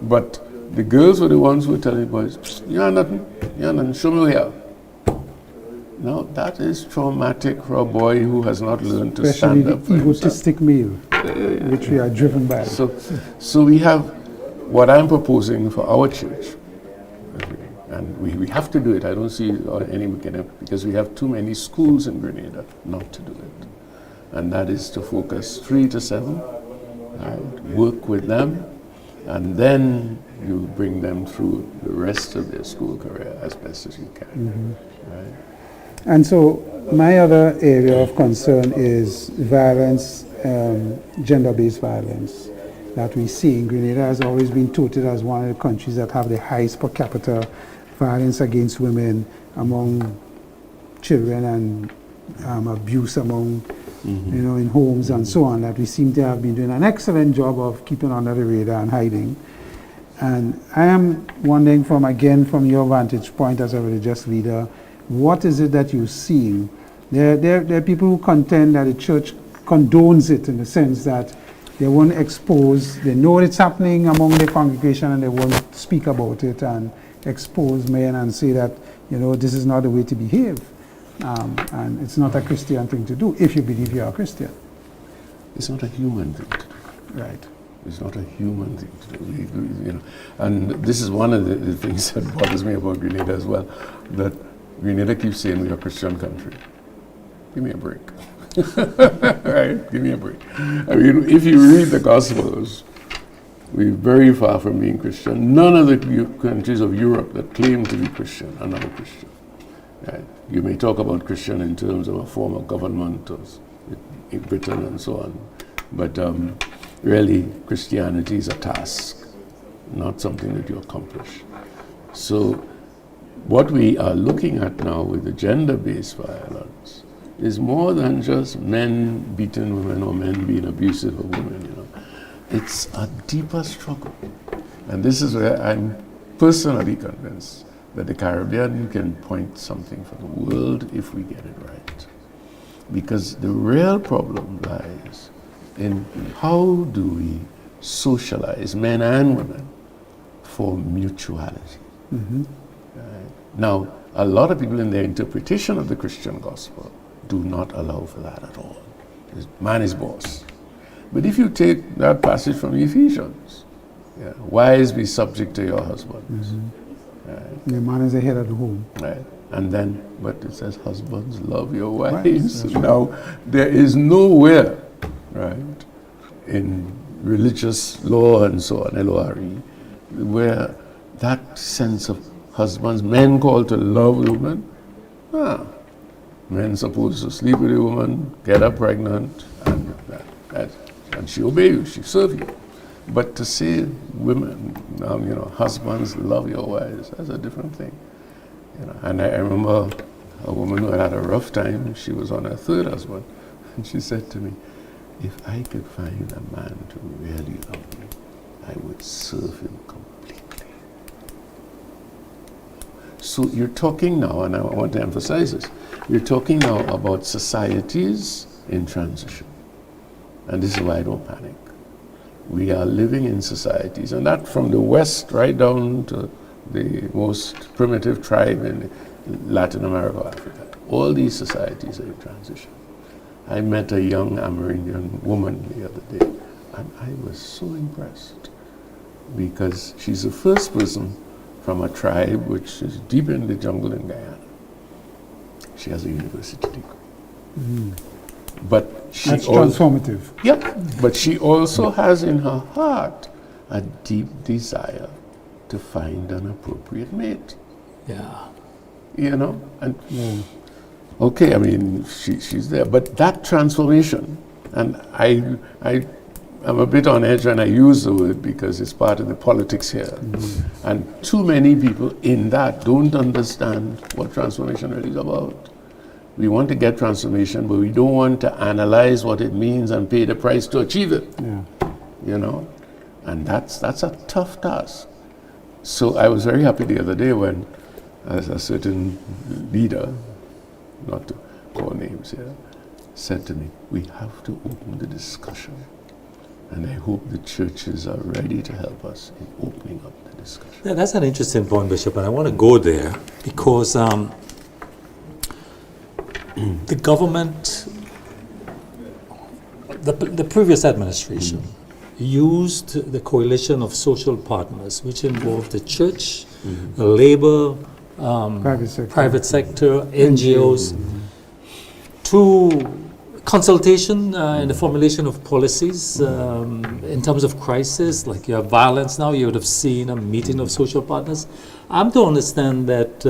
Speaker 5: But the girls were the ones who were telling the boys, you're nothing, show me where you are. Now, that is traumatic for a boy who has not learned to stand up for himself.
Speaker 2: Especially the egotistic male, which we are driven by.
Speaker 5: So we have what I'm proposing for our church, and we have to do it. I don't see any weekend, because we have too many schools in Grenada not to do it. And that is to focus 3 to 7, work with them, and then you bring them through the rest of their school career as best as you can. Right?
Speaker 2: And so my other area of concern is violence gender-based violence that we see. Grenada has always been touted as one of the countries that have the highest per capita violence against women, among children, and abuse among, in homes and so on, that we seem to have been doing an excellent job of keeping under the radar and hiding. And I am wondering from your vantage point as a religious leader, what is it that you're seeing? There are people who contend that the church condones it, in the sense that they won't expose, they know it's happening among the congregation and they won't speak about it and expose men and say that, this is not the way to behave. And it's not a Christian thing to do, if you believe you are a Christian.
Speaker 5: It's not a human thing to do.
Speaker 2: Right.
Speaker 5: It's not a human thing to do. And this is one of the things that bothers me about Grenada as well, that Grenada keeps saying we're a Christian country. Give me a break. Right? Give me a break. I mean, if you read the Gospels, we're very far from being Christian. None of the countries of Europe that claim to be Christian are not Christian. Right? You may talk about Christian in terms of a form of government in Britain and so on, but really Christianity is a task, not something that you accomplish. So what we are looking at now with the gender-based violence is more than just men beating women or men being abusive of women. It's a deeper struggle. And this is where I'm personally convinced that the Caribbean can point something for the world if we get it right. Because the real problem lies in how do we socialize men and women for mutuality. Now, a lot of people in their interpretation of the Christian gospel do not allow for that at all. Man is boss. But if you take that passage from Ephesians, wives be subject to your husbands. Right.
Speaker 2: The man is the head of the home.
Speaker 5: Right. And then, but it says, husbands, love your wives. Now, there is nowhere, right, in religious law and so on, LORE, where that sense of husbands, men called to love women, men supposed to sleep with a woman, get her pregnant, and she obey you, she serve you. But to say women, husbands, love your wives, that's a different thing. And I remember a woman who had a rough time. She was on her third husband, and she said to me, if I could find a man to really love me, I would serve him completely. So you're talking now, and I want to emphasize this, you're talking now about societies in transition. And this is why I don't panic. We are living in societies, and that from the West right down to the most primitive tribe in Latin America, Africa. All these societies are in transition. I met a young Amerindian woman the other day, and I was so impressed because she's the first person from a tribe which is deep in the jungle in Guyana. She has a university degree. But
Speaker 2: that's transformative.
Speaker 5: But she also has in her heart a deep desire to find an appropriate mate. And okay, I mean, she's there, but that transformation, and I'm a bit on edge when I use the word because it's part of the politics here, and too many people in that don't understand what transformation really is about. We want to get transformation, but we don't want to analyze what it means and pay the price to achieve it. And that's a tough task. So I was very happy the other day when a certain leader, not to call names here, said to me, we have to open the discussion. And I hope the churches are ready to help us in opening up the discussion.
Speaker 1: Yeah, that's an interesting point, Bishop, and I want to go there because the government, the previous administration, used the coalition of social partners, which involved the church, the labor, private sector, NGOs, to consultation in the formulation of policies in terms of crisis, like you have violence now, you would have seen a meeting of social partners. I'm to understand that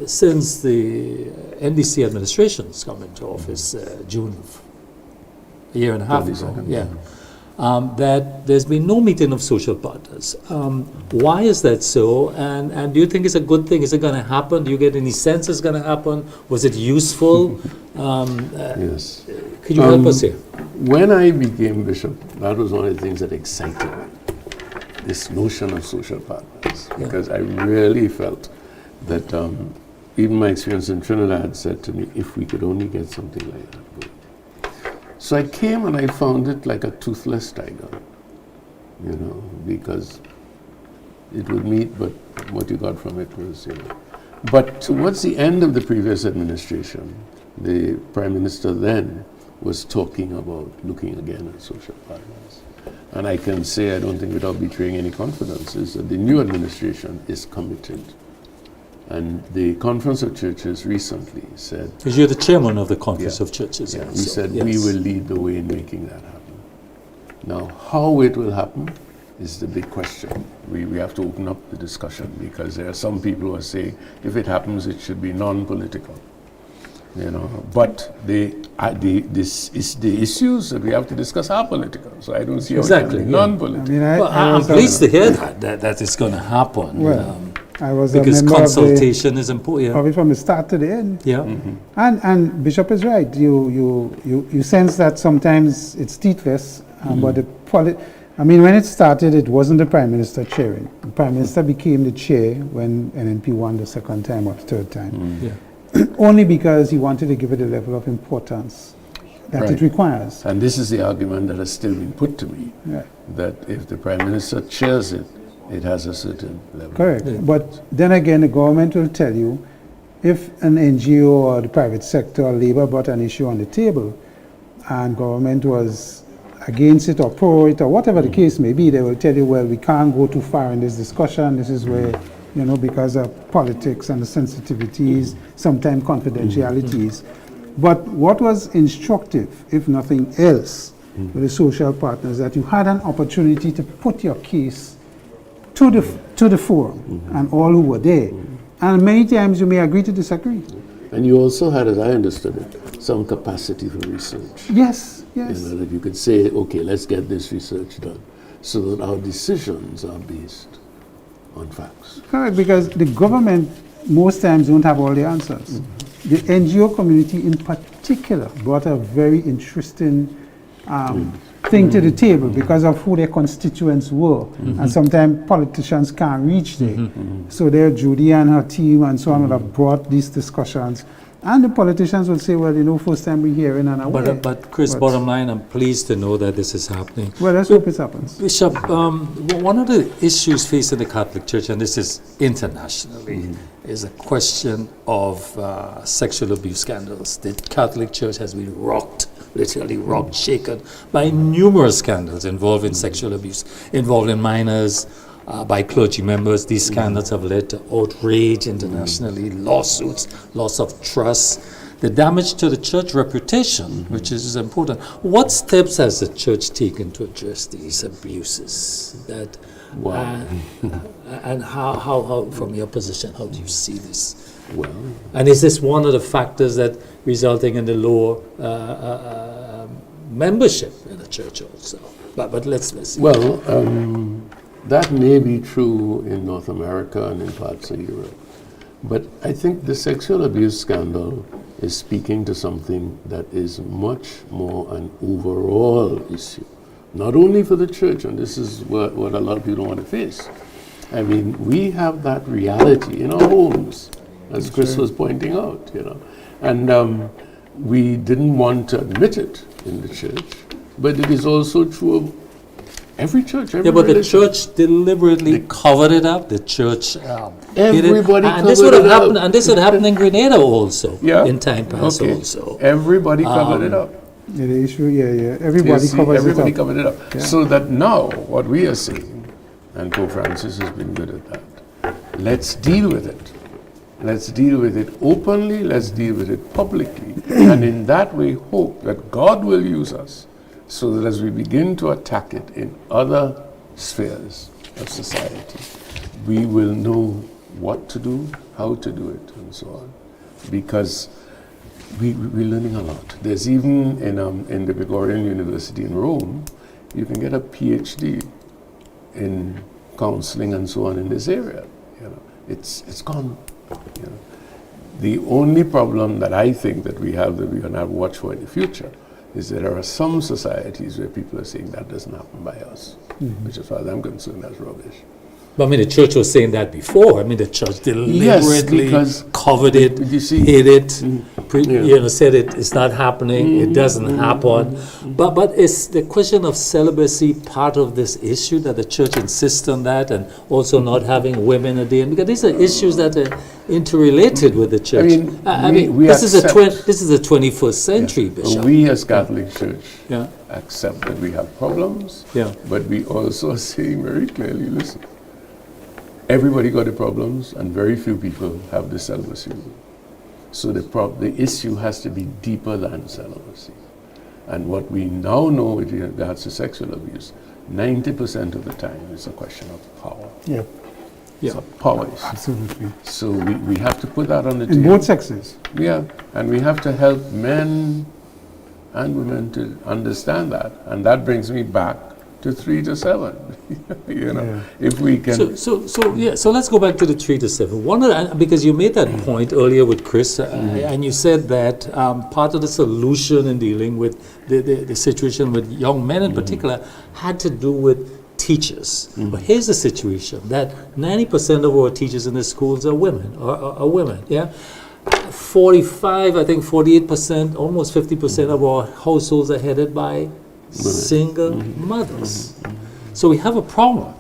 Speaker 1: since the NDC administration's come into office June a year and a half ago.
Speaker 5: 22nd,
Speaker 1: Yeah. That there's been no meeting of social partners. Why is that so? And do you think it's a good thing? Is it going to happen? Do you get any sense it's going to happen? Was it useful?
Speaker 5: Yes.
Speaker 1: Could you help us here?
Speaker 5: When I became bishop, that was one of the things that excited me, this notion of social partners, because I really felt that even my experience in Trinidad said to me, if we could only get something like that going. So I came and I found it like a toothless tiger, because it would meet, but what you got from it was, But towards the end of the previous administration, the Prime Minister then was talking about looking again at social partners. And I can say, I don't think without betraying any confidence, is that the new administration is committed. And the Conference of Churches recently said...
Speaker 1: Because you're the chairman of the Conference of Churches.
Speaker 5: Yeah,
Speaker 1: also.
Speaker 5: we said we will lead the way in making that happen. Now, how it will happen is the big question. We have to open up the discussion, because there are some people who are saying, if it happens, it should be non-political. But the issues that we have to discuss are political. So I don't see how it can be non-political.
Speaker 1: I'm pleased to hear that it's going to happen.
Speaker 2: Well, I was
Speaker 1: because
Speaker 2: a member
Speaker 1: consultation is important.
Speaker 2: Probably from the start to the end.
Speaker 1: Yeah.
Speaker 2: And Bishop is right. You sense that sometimes it's teethless, but when it started, it wasn't the Prime Minister chairing. The Prime Minister became the chair when NNP won the second time or third time. Only because he wanted to give it a level of importance that it requires.
Speaker 5: And this is the argument that has still been put to me, that if the Prime Minister chairs it, it has a certain level.
Speaker 2: Correct. Yeah. But then again, the government will tell you, if an NGO or the private sector or labor brought an issue on the table and government was against it or pro it or whatever the case may be, they will tell you, well, we can't go too far in this discussion. This is where, because of politics and the sensitivities, sometimes confidentialities. But what was instructive, if nothing else, with the social partners, that you had an opportunity to put your case to the forum and all who were there. And many times you may agree to disagree.
Speaker 5: And you also had, as I understood it, some capacity for research.
Speaker 2: Yes.
Speaker 5: That you could say, okay, let's get this research done, so that our decisions are based on facts.
Speaker 2: Correct, because the government most times don't have all the answers. The NGO community in particular brought a very interesting thing to the table because of who their constituents were. And sometimes politicians can't reach there. So there, Judy and her team and so on would have brought these discussions. And the politicians would say, well, first time we're hearing and aware.
Speaker 1: But Chris, bottom line, I'm pleased to know that this is happening.
Speaker 2: Well, let's hope it happens.
Speaker 1: Bishop, one of the issues facing the Catholic Church, and this is internationally, is a question of sexual abuse scandals. The Catholic Church has been literally rocked, shaken by numerous scandals involving sexual abuse, involving minors, by clergy members. These scandals have led to outrage internationally, lawsuits, loss of trust, the damage to the church reputation, which is important. What steps has the church taken to address these abuses? And how, from your position, how do you see this?
Speaker 5: Well,
Speaker 1: and is this one of the factors that resulting in the lower membership in the church also? But let's see.
Speaker 5: Well, that may be true in North America and in parts of Europe. But I think the sexual abuse scandal is speaking to something that is much more an overall issue, not only for the church, and this is what a lot of people don't want to face. I mean, we have that reality in our homes, as Chris was pointing out, and we didn't want to admit it in the church, but it is also true of every church, every
Speaker 1: but
Speaker 5: religion.
Speaker 1: the church deliberately covered it up. The church
Speaker 5: everybody
Speaker 1: and this would have happened, and this would happen in Grenada also. In time past also.
Speaker 5: Everybody covered it up.
Speaker 2: The issue, everybody
Speaker 5: covered it up. Yeah. So that now what we are saying, and Pope Francis has been good at that, let's deal with it. Let's deal with it openly. Let's deal with it publicly, and in that way, hope that God will use us, so that as we begin to attack it in other spheres of society, we will know what to do, how to do it, and so on. Because we're learning a lot. There's even in the Gregorian University in Rome, you can get a PhD in counseling and so on in this area. You know, it's gone. You know, the only problem that I think that we have that we're going to have to watch for in the future is that there are some societies where people are saying that doesn't happen by us, which, as far as I'm concerned, that's rubbish.
Speaker 1: But I mean, the church was saying that before. I mean, the church deliberately covered it,
Speaker 5: you see,
Speaker 1: hid it, said it's not happening, it doesn't happen. But is the question of celibacy part of this issue that the church insists on that, and also not having women at the end? Because these are issues that are interrelated with the church. This is the 21st century, Bishop.
Speaker 5: We as Catholic Church accept that we have problems, but we also are saying very clearly, listen, everybody got the problems, and very few people have the celibacy rule. So the issue has to be deeper than celibacy. And what we now know with regards to sexual abuse, 90% of the time it's a question of power.
Speaker 2: Yeah.
Speaker 5: It's a power issue.
Speaker 2: Absolutely.
Speaker 5: So we have to put that on the table.
Speaker 2: In both sexes.
Speaker 5: Yeah, and we have to help men and women to understand that. And that brings me back to 3 to 7. If we can.
Speaker 1: So let's go back to the 3 to 7. Because you made that point earlier with Chris, and you said that part of the solution in dealing with the situation with young men in particular had to do with teachers. But here's the situation, that 90% of our teachers in the schools are women, are women, 45, I think 48%, almost 50% of our households are headed by single mothers. So we have a problem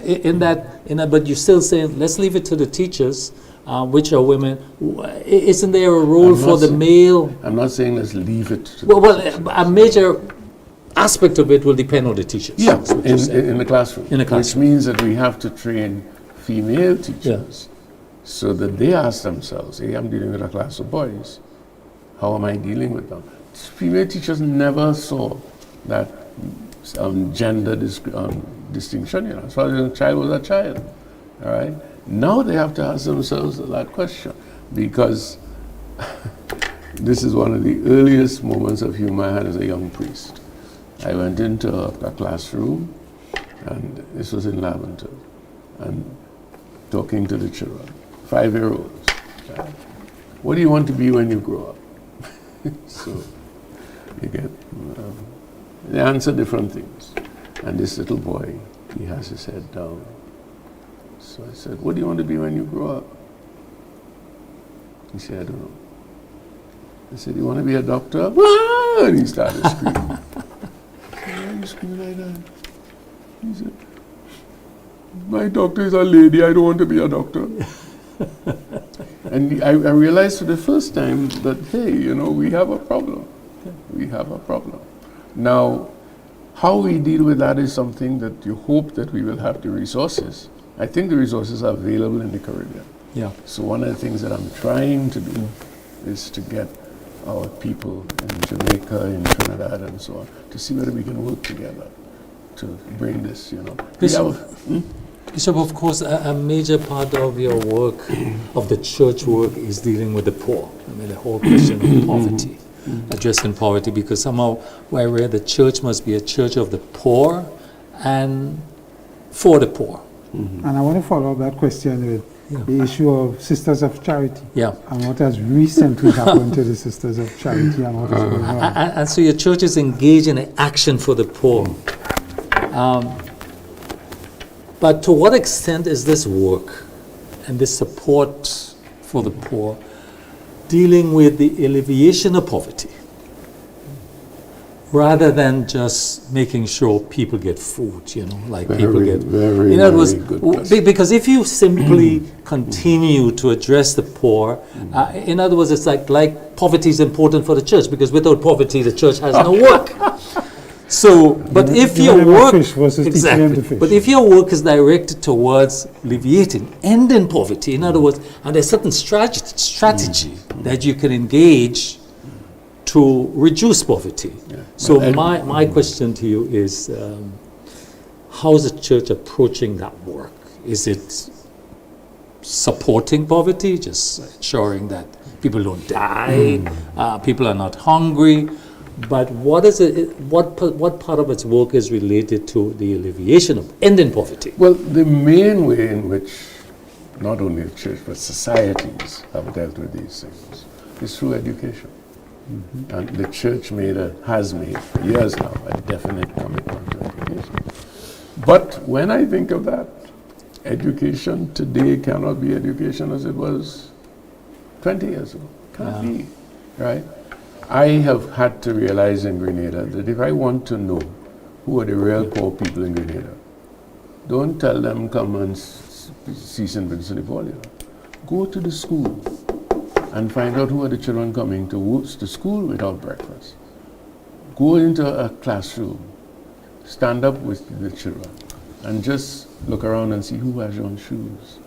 Speaker 1: in that, but you're still saying, let's leave it to the teachers, which are women. Isn't there a role for the male?
Speaker 5: I'm not saying let's leave it to
Speaker 1: a major aspect of it will depend on the teachers.
Speaker 5: Yeah, in the classroom.
Speaker 1: In the classroom.
Speaker 5: Which means that we have to train female teachers so that they ask themselves, hey, I'm dealing with a class of boys. How am I dealing with them? Female teachers never saw that gender distinction, as far as a child was a child. All right? Now they have to ask themselves that question, because this is one of the earliest moments of humor I had as a young priest. I went into a classroom, and this was in Laventille, and talking to the children, 5-year-olds. What do you want to be when you grow up? So you get, they answer different things. And this little boy, he has his head down. So I said, what do you want to be when you grow up? He said, I don't know. I said, you want to be a doctor? And he started screaming. Why are you screaming like that? He said, my doctor is a lady, I don't want to be a doctor. And I realized for the first time that, hey, we have a problem. We have a problem. Now, how we deal with that is something that you hope that we will have the resources. I think the resources are available in the Caribbean.
Speaker 1: Yeah.
Speaker 5: So one of the things that I'm trying to do is to get our people in Jamaica, in Trinidad, and so on, to see whether we can work together to bring this,
Speaker 1: Bishop, of course, a major part of your work, of the church work, is dealing with the poor. I mean, the whole question of poverty, addressing poverty, because somehow I read the church must be a church of the poor and for the poor.
Speaker 2: And I want to follow up that question with the issue of Sisters of Charity.
Speaker 1: Yeah.
Speaker 2: And what has recently happened to the Sisters of Charity and what is going on.
Speaker 1: And so your church is engaged in action for the poor. But to what extent is this work and this support for the poor dealing with the alleviation of poverty, rather than just making sure people get food, people get. In other words, because if you simply continue to address the poor, in other words, it's like poverty is important for the church, because without poverty, the church has no work. So, but if your work, but if your work is directed towards alleviating, ending poverty, in other words, and there's certain strategy that you can engage to reduce poverty. Yeah. So my question to you is, how is the church approaching that work? Is it supporting poverty, just ensuring that people don't die, people are not hungry. But what is it? What part of its work is related to the alleviation of ending poverty?
Speaker 5: Well, the main way in which not only the church but societies have dealt with these things is through education. And the church has made for years now a definite commitment to education. But when I think of that, education today cannot be education as it was 20 years ago. Can't be, right? I have had to realize in Grenada that if I want to know who are the real poor people in Grenada, don't tell them come and see St. Vincent de Paul. Go to the school and find out who are the children coming to school without breakfast. Go into a classroom, stand up with the children, and just look around and see who has on shoes.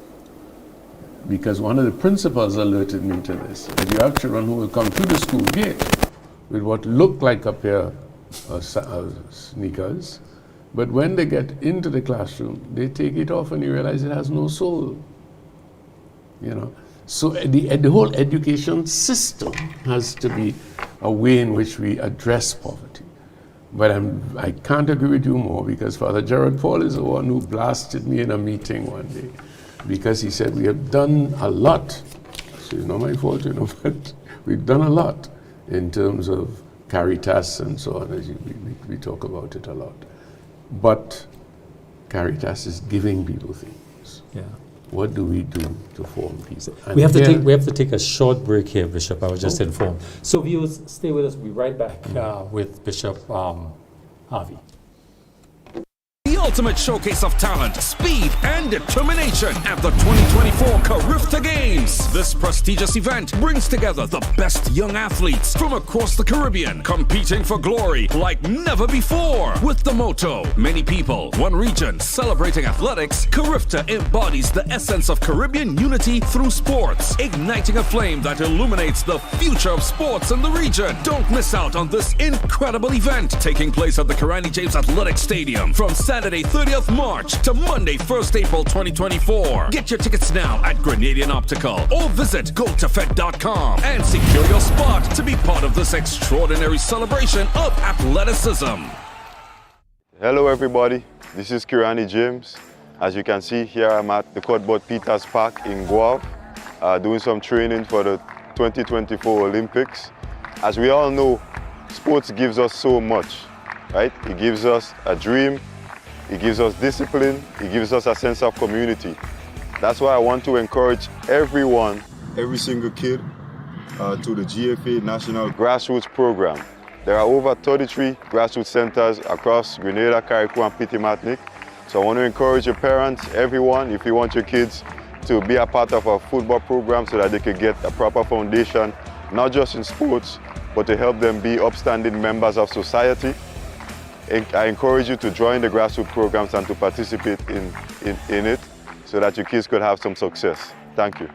Speaker 5: Because one of the principals alerted me to this, that you have children who will come to the school gate with what look like a pair of sneakers, but when they get into the classroom, they take it off and you realize it has no soul. So the whole education system has to be a way in which we address poverty. But I can't agree with you more, because Father Gerard Paul is the one who blasted me in a meeting one day, because he said, we have done a lot. So it's not my fault, but we've done a lot in terms of Caritas and so on, as we talk about it a lot. But Caritas is giving people things.
Speaker 1: Yeah.
Speaker 5: What do we do to form people?
Speaker 1: We have to take a short break here, Bishop. I was just informed. So viewers, stay with us. We'll be right back with Bishop Harvey.
Speaker 3: The ultimate showcase of talent, speed, and determination at the 2024 Carifta Games. This prestigious event brings together the best young athletes from across the Caribbean, competing for glory like never before. With the motto, many people, one region, celebrating athletics, Carifta embodies the essence of Caribbean unity through sports, igniting a flame that illuminates the future of sports in the region. Don't miss out on this incredible event, taking place at the Karani James Athletic Stadium from Saturday 30th March to Monday 1st April 2024. Get your tickets now at Grenadian Optical or visit gotofed.com and secure your spot to be part of this extraordinary celebration of athleticism.
Speaker 6: Hello everybody, this is Kirani James. As you can see here, I'm at the Cuthbert Peters Park in Guelph, doing some training for the 2024 Olympics. As we all know, sports gives us so much, right? It gives us a dream, it gives us discipline, it gives us a sense of community. That's why I want to encourage everyone, every single kid, to the GFA National Grassroots Program. There are over 33 grassroots centers across Grenada, Carriacou, and Petit Martinique. So I want to encourage your parents, everyone, if you want your kids to be a part of a football program so that they could get a proper foundation, not just in sports, but to help them be upstanding members of society. I encourage you to join the grassroots programs and to participate in it so that your kids could have some success. Thank you.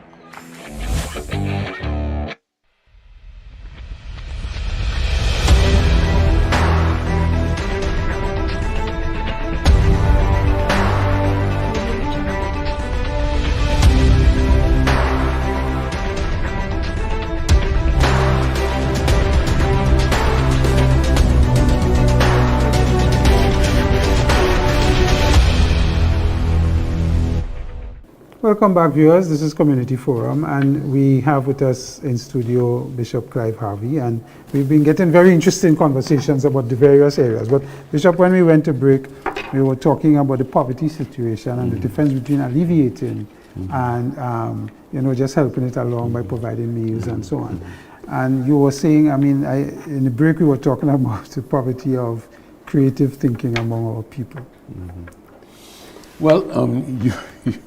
Speaker 2: Welcome back, viewers. This is Community Forum, and we have with us in studio Bishop Clyde Harvey, and we've been getting very interesting conversations about the various areas. But Bishop, when we went to break, we were talking about the poverty situation and the difference between alleviating and just helping it along by providing meals and so on. And you were saying, in the break we were talking about the poverty of creative thinking among our people.
Speaker 5: Well,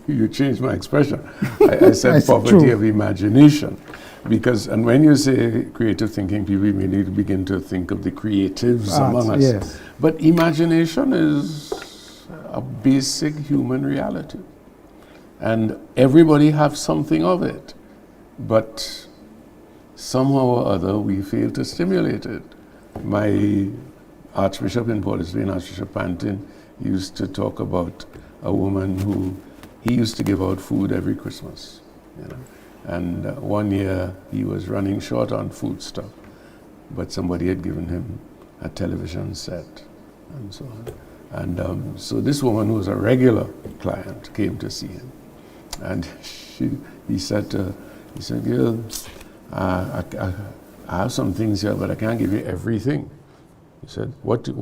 Speaker 5: you changed my expression. I said poverty of imagination, and when you say creative thinking, people immediately begin to think of the creatives among us.
Speaker 2: Yes.
Speaker 5: But imagination is a basic human reality, and everybody has something of it, but somehow or other we fail to stimulate it. My Archbishop in Port of Spain, Archbishop Pantin, used to talk about a woman who he used to give out food every Christmas, And one year he was running short on food stuff, but somebody had given him a television set and so on. And so this woman, who was a regular client, came to see him. And he said, "Girl, I have some things here, but I can't give you everything." He said, what do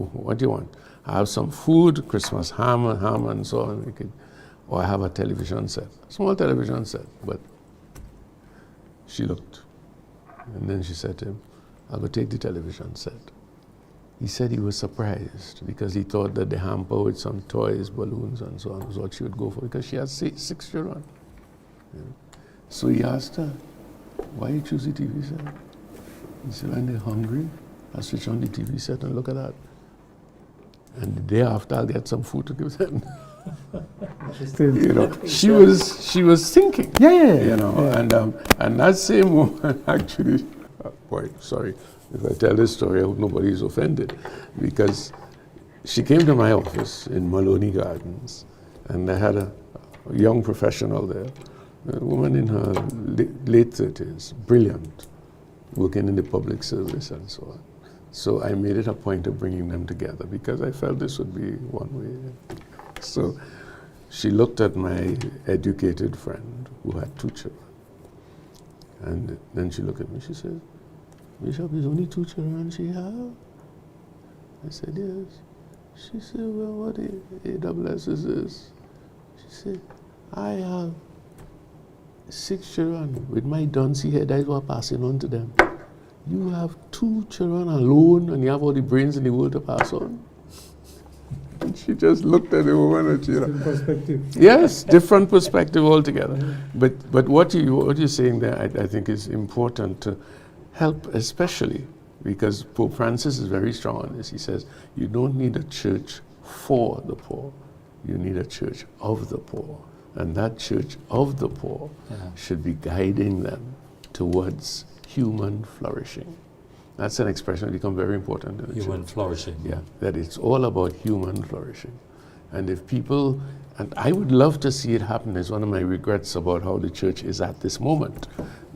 Speaker 5: you want? "I have some food, Christmas ham and so on. Or I have a television set, small television set." But she looked, and then she said to him, "I'll go take the television set." He said he was surprised because he thought that the hamper with some toys, balloons, and so on was what she would go for, because she had six children. Yeah. So he asked her, "Why you choose the TV set?" He said, "When they're hungry, I switch on the TV set and look at that. And the day after, I'll get some food to give them." You know, she was thinking.
Speaker 2: Yeah.
Speaker 5: You know,
Speaker 2: Yeah.
Speaker 5: And that same woman actually, boy, sorry if I tell this story, I hope nobody's offended, because she came to my office in Maloney Gardens, and I had a young professional there, a woman in her late 30s, brilliant, working in the public service and so on. So I made it a point of bringing them together because I felt this would be one way. So she looked at my educated friend who had 2 children. And then she looked at me, she said, "Bishop, is only 2 children she have?" I said, "Yes." She said, "Well, what AWS is this?" She said, "I have 6 children with my duncy head. That is what I'm passing on to them. You have 2 children alone and you have all the brains in the world to pass on?" And she just looked at the woman and
Speaker 2: Different perspective.
Speaker 5: yes, different perspective altogether. But what you're saying there, I think is important to help, especially because Pope Francis is very strong on this. He says, you don't need a church for the poor. You need a church of the poor. And that church of the poor should be guiding them towards human flourishing. That's an expression that becomes very important in the
Speaker 1: Human
Speaker 5: church.
Speaker 1: flourishing.
Speaker 5: Yeah, that it's all about human flourishing. And if people, and I would love to see it happen, is one of my regrets about how the church is at this moment,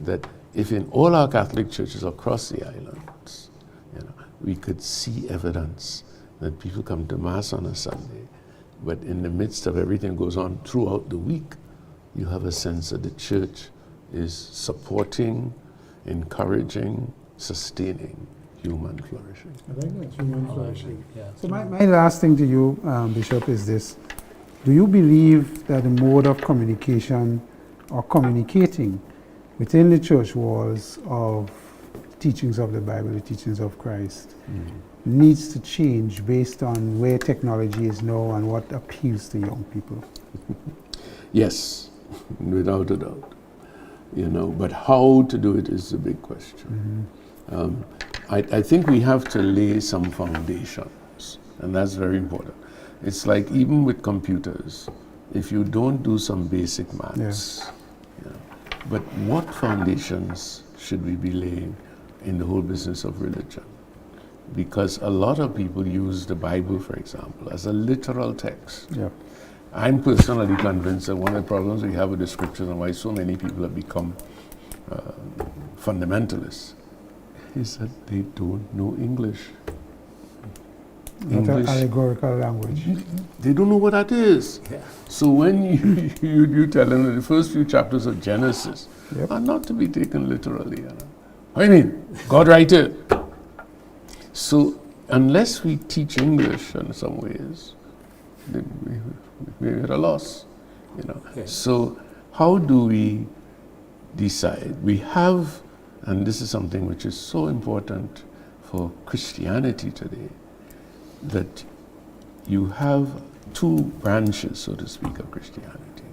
Speaker 5: that if in all our Catholic churches across the islands, you know, we could see evidence that people come to Mass on a Sunday, but in the midst of everything that goes on throughout the week, you have a sense that the church is supporting, encouraging, sustaining human flourishing.
Speaker 2: I like that, human flourishing.
Speaker 1: Yeah.
Speaker 2: So my last thing to you, Bishop, is this. Do you believe that the mode of communication or communicating within the church walls of teachings of the Bible, the teachings of Christ, needs to change based on where technology is now and what appeals to young people?
Speaker 5: Yes, without a doubt. You know, but how to do it is the big question. I think we have to lay some foundations, and that's very important. It's like even with computers, if you don't do some basic maths, you know, but what foundations should we be laying in the whole business of religion? Because a lot of people use the Bible, for example, as a literal text.
Speaker 2: Yeah.
Speaker 5: I'm personally convinced that one of the problems we have with the scriptures and why so many people have become fundamentalists is that they don't know English.
Speaker 2: Not an allegorical language.
Speaker 5: They don't know what that is.
Speaker 1: Yeah.
Speaker 5: So when you tell them that the first few chapters of Genesis are not to be taken literally, you know. I mean, God wrote it. So unless we teach English in some ways, then we're at a loss, you know.
Speaker 1: Okay.
Speaker 5: So how do we decide? We have, and this is something which is so important for Christianity today, that you have 2 branches, so to speak, of Christianity.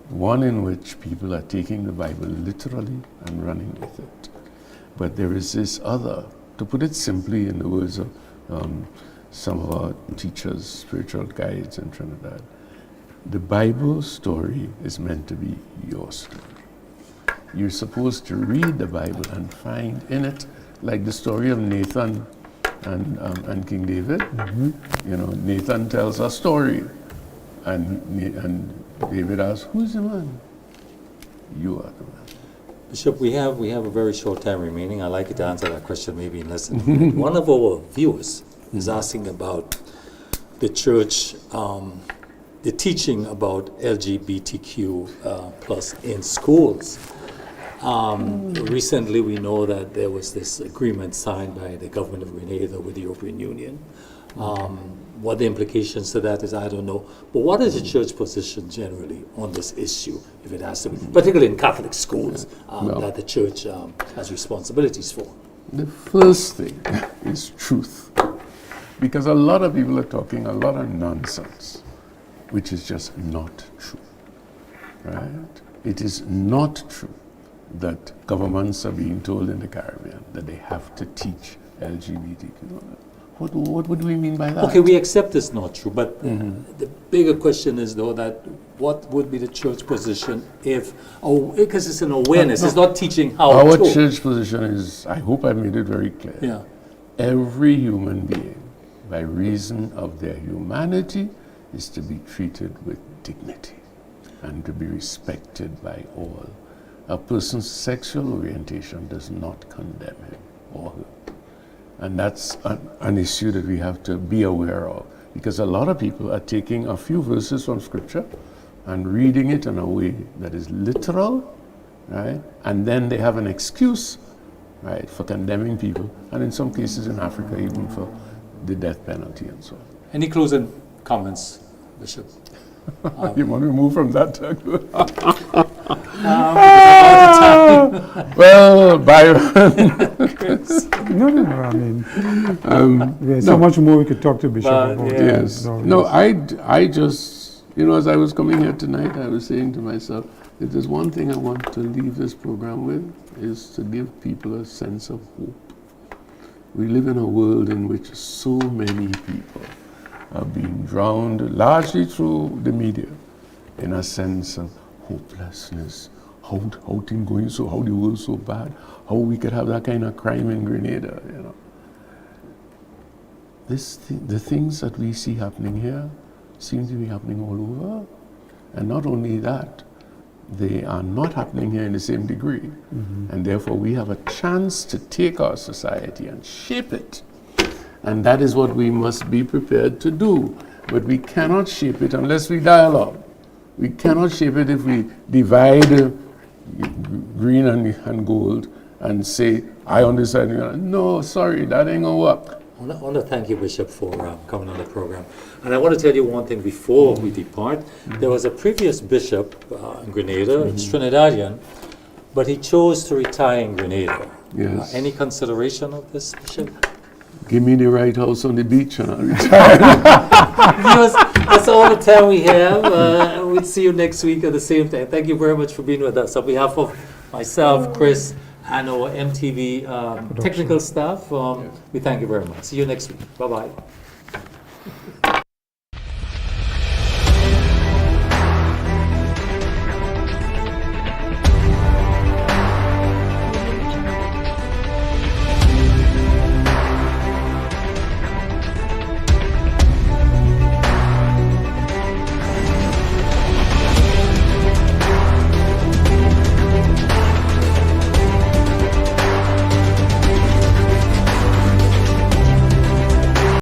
Speaker 5: One in which people are taking the Bible literally and running with it. But there is this other, to put it simply in the words of some of our teachers, spiritual guides in Trinidad, the Bible story is meant to be your story. You're supposed to read the Bible and find in it, like the story of Nathan and King David. You know, Nathan tells a story, and David asks, "Who's the man?" "You are the man."
Speaker 1: Bishop, we have a very short time remaining. I'd like you to answer that question maybe in less than a minute. One of our viewers is asking about the church, the teaching about LGBTQ plus in schools. Recently, we know that there was this agreement signed by the government of Grenada with the European Union. What the implications to that is, I don't know. But what is the church position generally on this issue, if it has to be, particularly in Catholic schools, that the church has responsibilities for?
Speaker 5: The first thing is truth. Because a lot of people are talking a lot of nonsense, which is just not true, right? It is not true that governments are being told in the Caribbean that they have to teach LGBTQ. What would we mean by that?
Speaker 1: Okay, we accept it's not true, but the bigger question is, though, that what would be the church position if, because it's an awareness, it's not teaching how to.
Speaker 5: Our church position is, I hope I made it very clear.
Speaker 1: Yeah.
Speaker 5: Every human being, by reason of their humanity, is to be treated with dignity and to be respected by all. A person's sexual orientation does not condemn him or her. And that's an issue that we have to be aware of, because a lot of people are taking a few verses from Scripture and reading it in a way that is literal, right? And then they have an excuse, right, for condemning people, and in some cases in Africa, even for the death penalty and so on.
Speaker 1: Any closing comments, Bishop?
Speaker 5: You want to move from that to
Speaker 2: Well, Byron. No, I mean, there's so much more we could talk to Bishop about.
Speaker 5: Yes. No, I just, as I was coming here tonight, I was saying to myself, if there's one thing I want to leave this program with, is to give people a sense of hope. We live in a world in which so many people are being drowned, largely through the media, in a sense of hopelessness. How things going so, how the world so bad, how we could have that kind of crime in Grenada, The things that we see happening here seem to be happening all over. And not only that, they are not happening here in the same degree. And therefore we have a chance to take our society and shape it. And that is what we must be prepared to do. But we cannot shape it unless we dialogue. We cannot shape it if we divide green and gold and say, I on this side. No, sorry, that ain't gonna work.
Speaker 1: I want to thank you, Bishop, for coming on the program. And I want to tell you one thing before we depart. There was a previous bishop in Grenada, it's Trinidadian, but he chose to retire in Grenada.
Speaker 5: Yes.
Speaker 1: Any consideration of this, Bishop?
Speaker 5: Give me the right house on the beach and I'll retire.
Speaker 1: That's all the time we have. We'll see you next week at the same time. Thank you very much for being with us. On behalf of myself, Chris, and our MTV technical staff, we thank you very much. See you next week. Bye-bye.